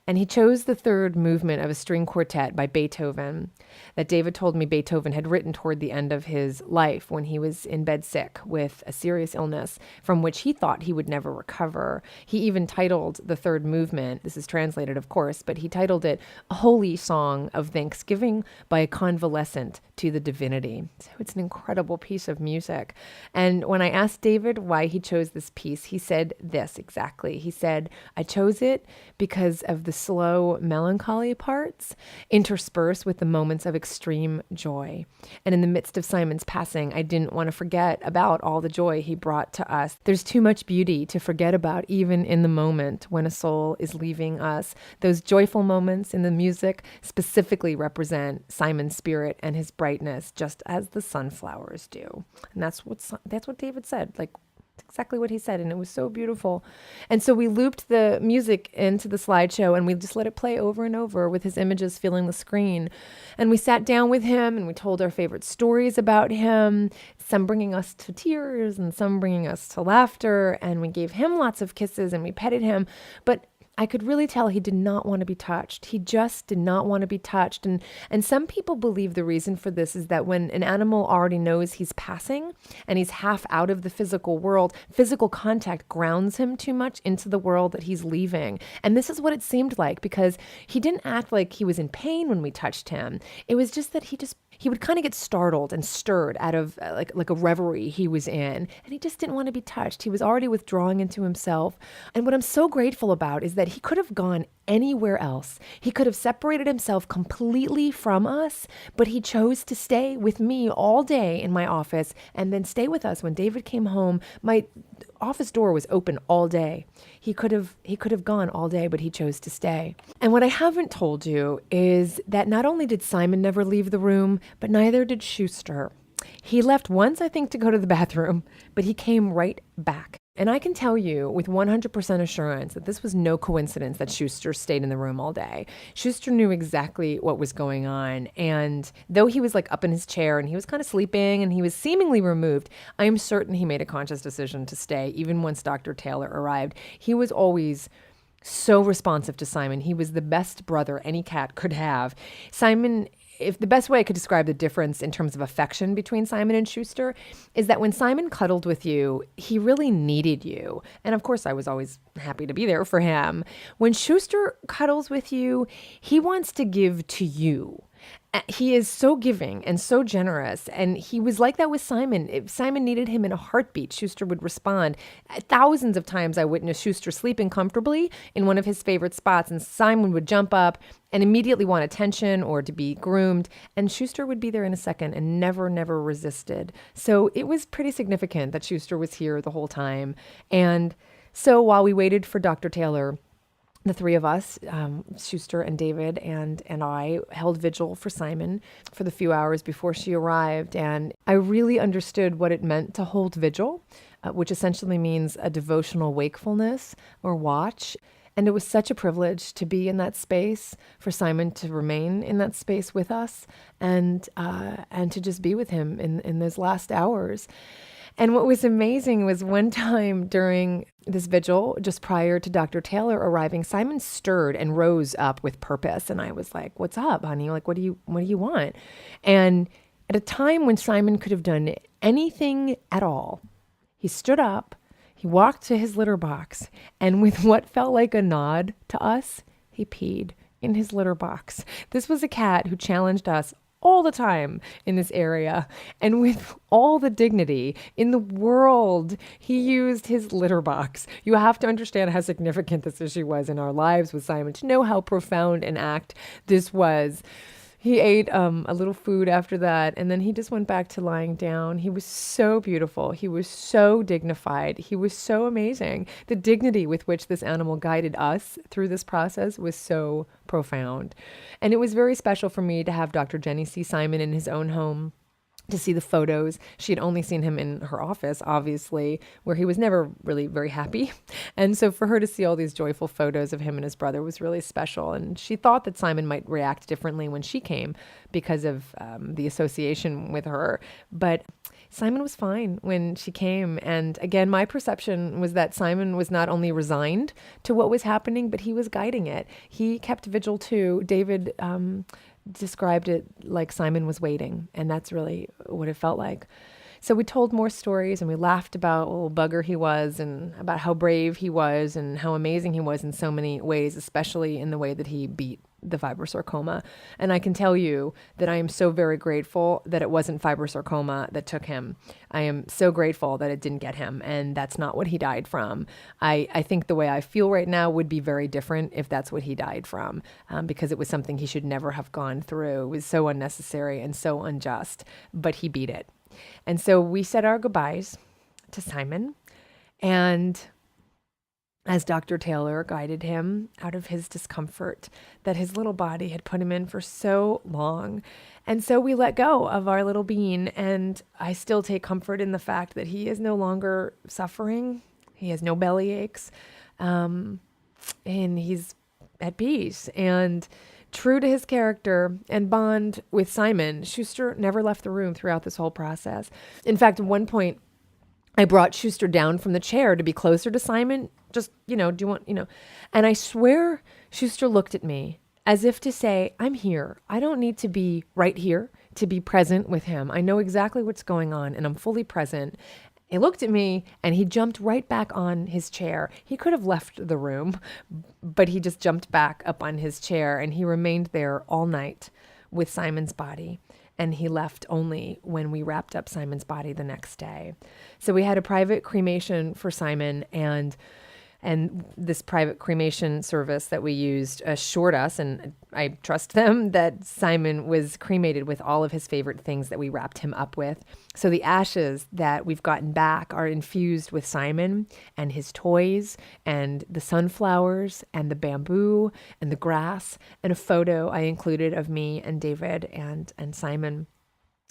And he chose the third movement of a string quartet by Beethoven that David told me Beethoven had written toward the end of his life when he was in bed sick with a serious illness from which he thought he would never recover. He even titled the third movement, this is translated, of course, but he titled it A Holy Song of Thanksgiving by a Convalescent to the Divinity. So it's an incredible piece of music. And when I asked David why he chose this piece, he said this exactly. He said, I chose it because of the slow melancholy parts interspersed with the moments of extreme joy. And in the midst of Simon's passing, I didn't want to forget about all the joy he brought to us. There's too much beauty to forget about, even in the moment when a soul is leaving us. Those joyful moments in the music specifically represent Simon's spirit and his brightness, just as the sunflowers do. And that's what David said. Like, exactly what he said, and it was so beautiful. And so we looped the music into the slideshow, and we just let it play over and over with his images filling the screen. And we sat down with him, and we told our favorite stories about him, some bringing us to tears and some bringing us to laughter. And we gave him lots of kisses, and we petted him. But I could really tell he did not want to be touched. He just did not want to be touched. And some people believe the reason for this is that when an animal already knows he's passing and he's half out of the physical world, physical contact grounds him too much into the world that he's leaving. And this is what it seemed like, because he didn't act like he was in pain when we touched him. It was just that he would kind of get startled and stirred out of like a reverie he was in. And he just didn't want to be touched. He was already withdrawing into himself. And what I'm so grateful about is that he could have gone anywhere else. He could have separated himself completely from us, but he chose to stay with me all day in my office and then stay with us when David came home. My office door was open all day. He could have gone all day, but he chose to stay. And what I haven't told you is that not only did Simon never leave the room, but neither did Schuster. He left once, I think, to go to the bathroom, but he came right back. And I can tell you with 100% assurance that this was no coincidence that Schuster stayed in the room all day. Schuster knew exactly what was going on. And though he was like up in his chair and he was kind of sleeping and he was seemingly removed, I am certain he made a conscious decision to stay even once Dr. Taylor arrived. He was always so responsive to Simon. He was the best brother any cat could have. Simon, if the best way I could describe the difference in terms of affection between Simon and Schuster is that when Simon cuddled with you, he really needed you. And of course, I was always happy to be there for him. When Schuster cuddles with you, he wants to give to you. He is so giving and so generous. And he was like that with Simon. If Simon needed him in a heartbeat, Schuster would respond. Thousands of times I witnessed Schuster sleeping comfortably in one of his favorite spots, and Simon would jump up and immediately want attention or to be groomed. And Schuster would be there in a second and never resisted. So it was pretty significant that Schuster was here the whole time. And so while we waited for Dr. Taylor, the three of us, Schuster and David and I, held vigil for Simon for the few hours before she arrived. And I really understood what it meant to hold vigil, which essentially means a devotional wakefulness or watch. And it was such a privilege to be in that space, for Simon to remain in that space with us and to just be with him in those last hours. And what was amazing was one time during this vigil, just prior to Dr. Taylor arriving, Simon stirred and rose up with purpose. And I was like, "What's up, honey? Like, what do you want?" And at a time when Simon could have done anything at all, he stood up, he walked to his litter box, and with what felt like a nod to us, he peed in his litter box. This was a cat who challenged us all the time in this area. And with all the dignity in the world, he used his litter box. You have to understand how significant this issue was in our lives with Simon to know how profound an act this was. He ate a little food after that, and then he just went back to lying down. He was so beautiful. He was so dignified. He was so amazing. The dignity with which this animal guided us through this process was so profound. And it was very special for me to have Dr. Jenny see Simon in his own home. to see the photos. She had only seen him in her office, obviously, where he was never really very happy. And so for her to see all these joyful photos of him and his brother was really special. And she thought that Simon might react differently when she came because of the association with her. But Simon was fine when she came. And again, my perception was that Simon was not only resigned to what was happening, but he was guiding it. He kept vigil too. David described it like Simon was waiting, and that's really what it felt like. So we told more stories, and we laughed about what a little bugger he was, and about how brave he was, and how amazing he was in so many ways, especially in the way that he beat the fibrosarcoma. And I can tell you that I am so very grateful that it wasn't fibrosarcoma that took him. I am so grateful that it didn't get him, and that's not what he died from. I think the way I feel right now would be very different if that's what he died from, because it was something he should never have gone through. It was so unnecessary and so unjust, but he beat it. And so we said our goodbyes to Simon, and as Dr. Taylor guided him out of his discomfort that his little body had put him in for so long. And so we let go of our little bean, and I still take comfort in the fact that he is no longer suffering. He has no belly aches, and he's at peace. And true to his character and bond with Simon, Schuster never left the room throughout this whole process. In fact, at one point, I brought Schuster down from the chair to be closer to Simon. Just, do you want, And I swear Schuster looked at me as if to say, I'm here. I don't need to be right here to be present with him. I know exactly what's going on, and I'm fully present. He looked at me, and he jumped right back on his chair. He could have left the room, but he just jumped back up on his chair, and he remained there all night with Simon's body. And he left only when we wrapped up Simon's body the next day. So we had a private cremation for Simon, and this private cremation service that we used assured us, and I trust them, that Simon was cremated with all of his favorite things that we wrapped him up with. So the ashes that we've gotten back are infused with Simon and his toys and the sunflowers and the bamboo and the grass, and a photo I included of me and David and Simon.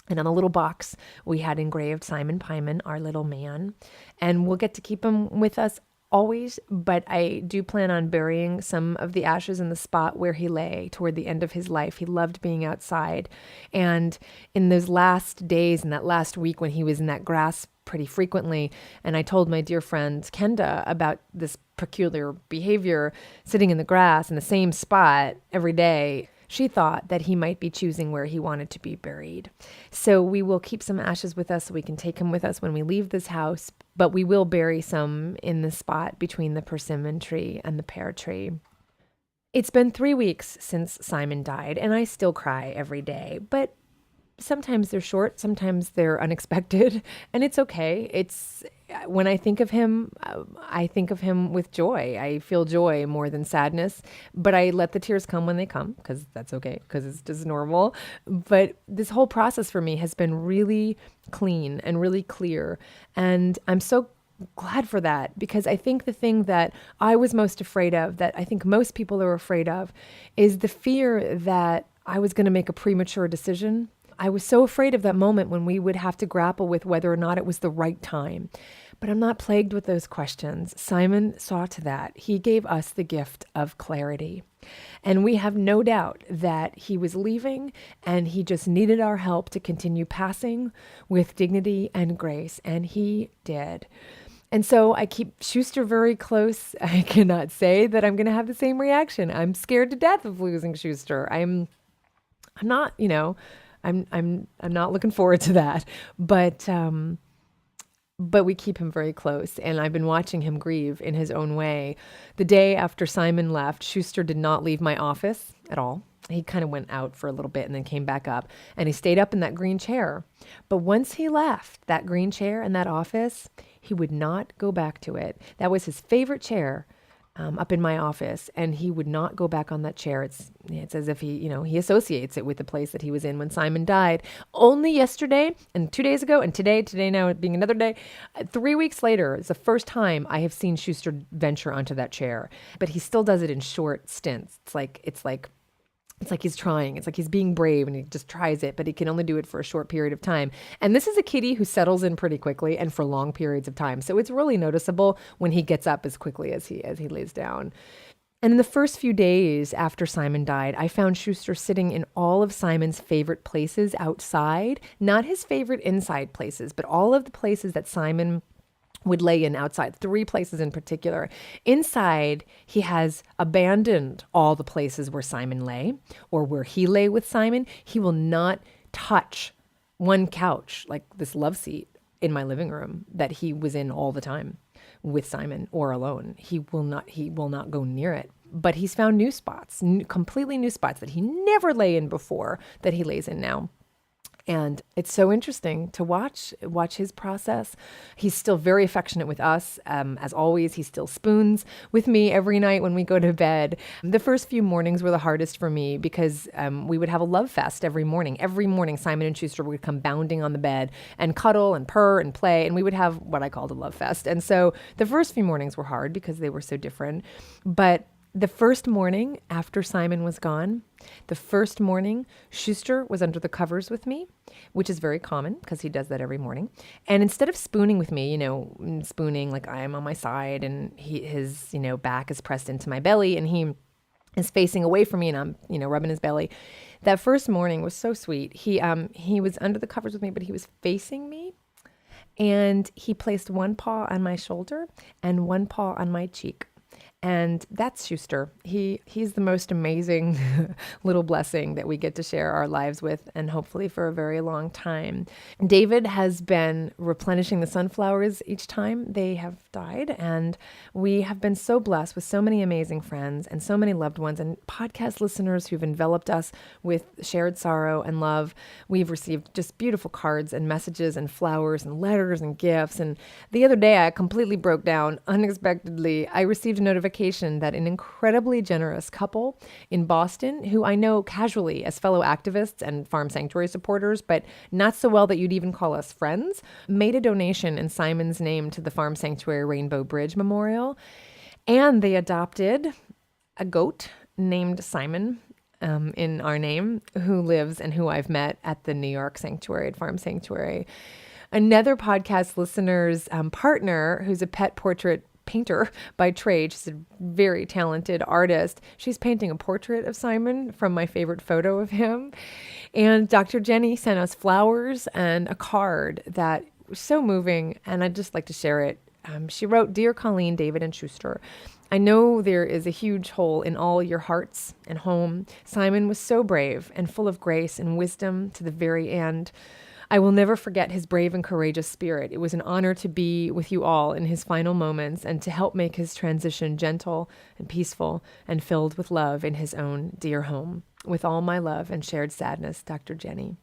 And on a little box, we had engraved Simon Pieman, our little man, and we'll get to keep him with us always, but I do plan on burying some of the ashes in the spot where he lay toward the end of his life. He loved being outside. And in those last days, in that last week when he was in that grass pretty frequently, and I told my dear friend Kenda about this peculiar behavior, sitting in the grass in the same spot every day, she thought that he might be choosing where he wanted to be buried. So we will keep some ashes with us so we can take him with us when we leave this house, but we will bury some in the spot between the persimmon tree and the pear tree. It's been 3 weeks since Simon died, and I still cry every day, but sometimes they're short, sometimes they're unexpected, and it's okay. When I think of him with joy. I feel joy more than sadness, but I let the tears come when they come, because that's okay, because it's just normal. But this whole process for me has been really clean and really clear, and I'm so glad for that, because I think the thing that I was most afraid of, that I think most people are afraid of, is the fear that I was going to make a premature decision. I was so afraid of that moment when we would have to grapple with whether or not it was the right time. But I'm not plagued with those questions. Simon saw to that. He gave us the gift of clarity. And we have no doubt that he was leaving, and he just needed our help to continue passing with dignity and grace. And he did. And so I keep Schuster very close. I cannot say that I'm going to have the same reaction. I'm scared to death of losing Schuster. I'm not, I'm not looking forward to that, but we keep him very close, and I've been watching him grieve in his own way. The day after Simon left, Schuster did not leave my office at all. He kind of went out for a little bit and then came back up, and he stayed up in that green chair. But once he left that green chair in that office, he would not go back to it. That was his favorite chair. Up in my office, and he would not go back on that chair. It's as if he associates it with the place that he was in when Simon died. Only yesterday and 2 days ago and today now being another day, 3 weeks later, it's the first time I have seen Schuster venture onto that chair. But he still does it in short stints. It's like It's like he's trying. It's like he's being brave and he just tries it, but he can only do it for a short period of time. And this is a kitty who settles in pretty quickly and for long periods of time. So it's really noticeable when he gets up as quickly as he lays down. And in the first few days after Simon died, I found Schuster sitting in all of Simon's favorite places outside, not his favorite inside places, but all of the places that Simon would lay in outside, 3 places in particular. Inside, he has abandoned all the places where Simon lay or where he lay with Simon. He will not touch one couch, like this love seat in my living room that he was in all the time with Simon or alone. He will not go near it. But he's found new spots, completely new spots that he never lay in before that he lays in now. And it's so interesting to watch his process. He's still very affectionate with us. As always, he still spoons with me every night when we go to bed. The first few mornings were the hardest for me because we would have a love fest every morning. Every morning, Simon and Schuster would come bounding on the bed and cuddle and purr and play. And we would have what I called a love fest. And so the first few mornings were hard because they were so different. But the first morning after Simon was gone, Schuster was under the covers with me, which is very common because he does that every morning. And instead of spooning with me, spooning like I am on my side and his back is pressed into my belly and he is facing away from me and I'm, rubbing his belly. That first morning was so sweet. He was under the covers with me, but he was facing me. And he placed one paw on my shoulder and one paw on my cheek. And that's Schuster. He's the most amazing little blessing that we get to share our lives with, and hopefully for a very long time. David has been replenishing the sunflowers each time they have died, and we have been so blessed with so many amazing friends and so many loved ones and podcast listeners who've enveloped us with shared sorrow and love. We've received just beautiful cards and messages and flowers and letters and gifts. And the other day I completely broke down unexpectedly. I received a notification that an incredibly generous couple in Boston, who I know casually as fellow activists and farm sanctuary supporters, but not so well that you'd even call us friends, made a donation in Simon's name to the Farm Sanctuary Rainbow Bridge Memorial. And they adopted a goat named Simon in our name, who lives and who I've met at the New York Sanctuary, at Farm Sanctuary. Another podcast listener's partner, who's a pet portrait painter by trade. She's a very talented artist. She's painting a portrait of Simon from my favorite photo of him. And Dr. Jenny sent us flowers and a card that was so moving, and I'd just like to share it. She wrote, "Dear Colleen, David, and Schuster, I know there is a huge hole in all your hearts and home. Simon was so brave and full of grace and wisdom to the very end. I will never forget his brave and courageous spirit. It was an honor to be with you all in his final moments and to help make his transition gentle and peaceful and filled with love in his own dear home. With all my love and shared sadness, Dr. Jenny."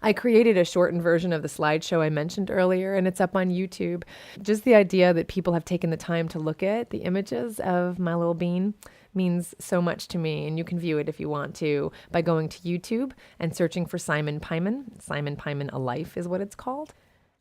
I created a shortened version of the slideshow I mentioned earlier, and it's up on YouTube. Just the idea that people have taken the time to look at the images of my little bean means so much to me, and you can view it if you want to by going to YouTube and searching for Simon Pieman. Simon Pieman, A Life is what it's called.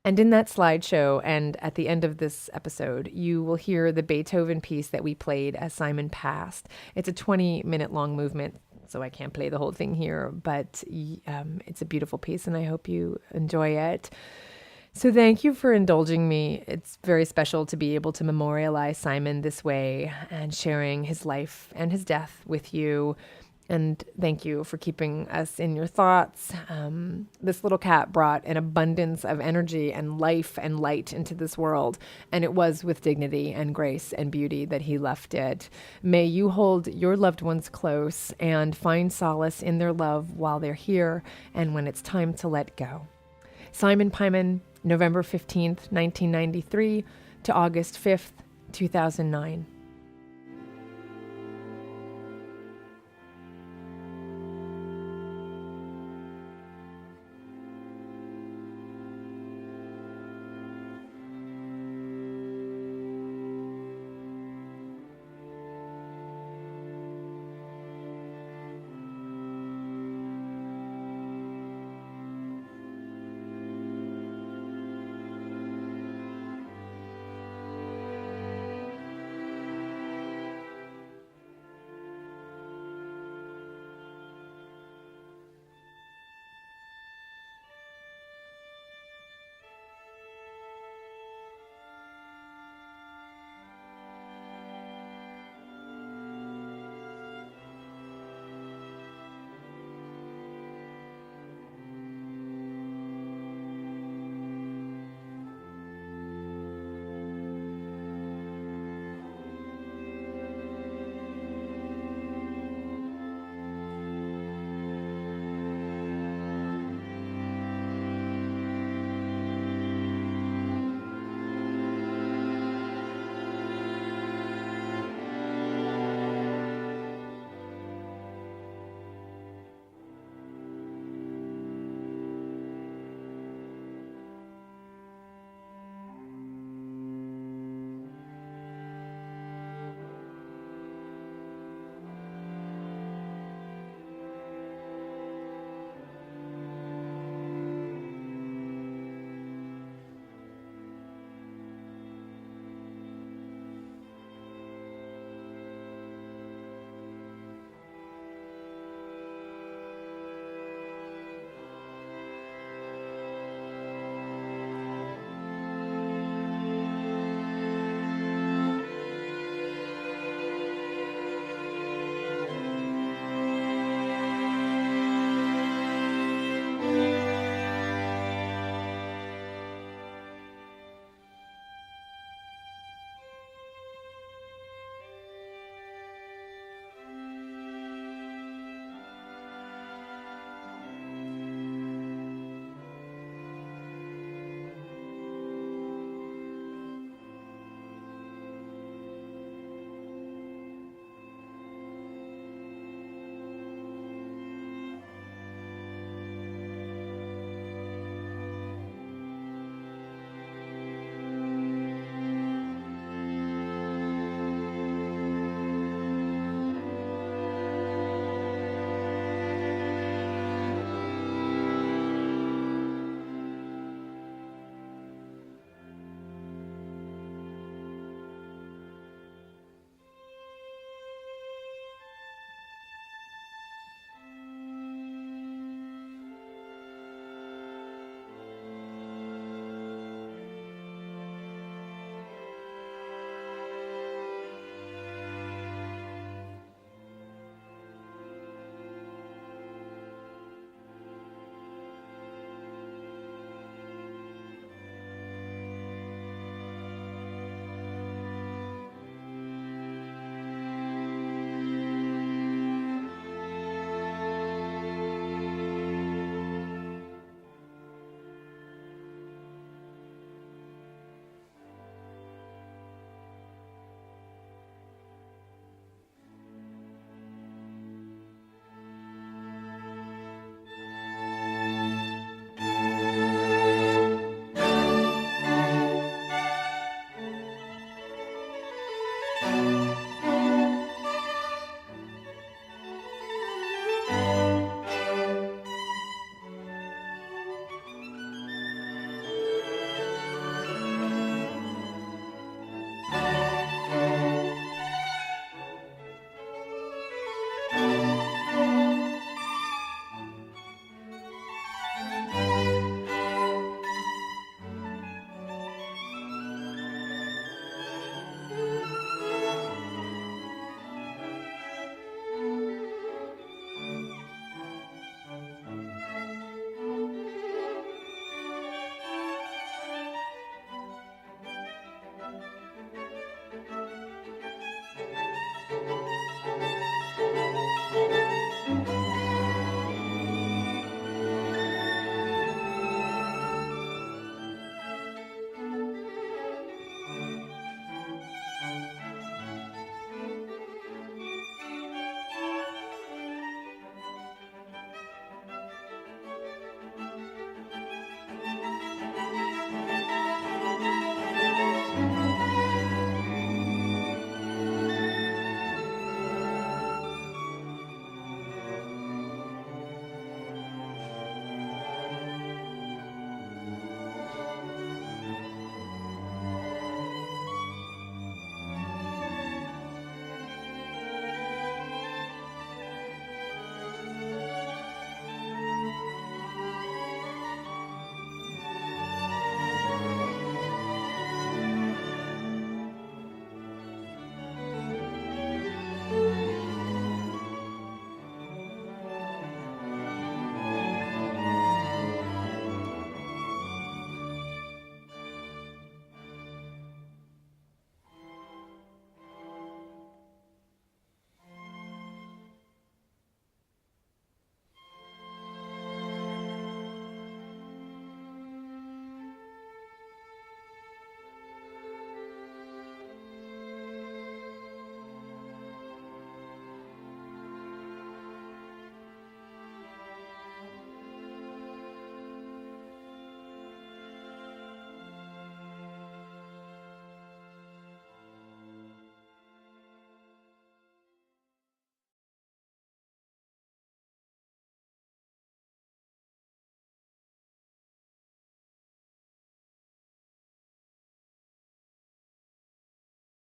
And in that slideshow and at the end of this episode, you will hear the Beethoven piece that we played as Simon passed. It's a 20-minute long movement, so I can't play the whole thing here, but it's a beautiful piece and I hope you enjoy it. So thank you for indulging me. It's very special to be able to memorialize Simon this way and sharing his life and his death with you. And thank you for keeping us in your thoughts. This little cat brought an abundance of energy and life and light into this world, and it was with dignity and grace and beauty that he left it. May you hold your loved ones close and find solace in their love while they're here and when it's time to let go. Simon Pieman, November 15th, 1993 to August 5th, 2009.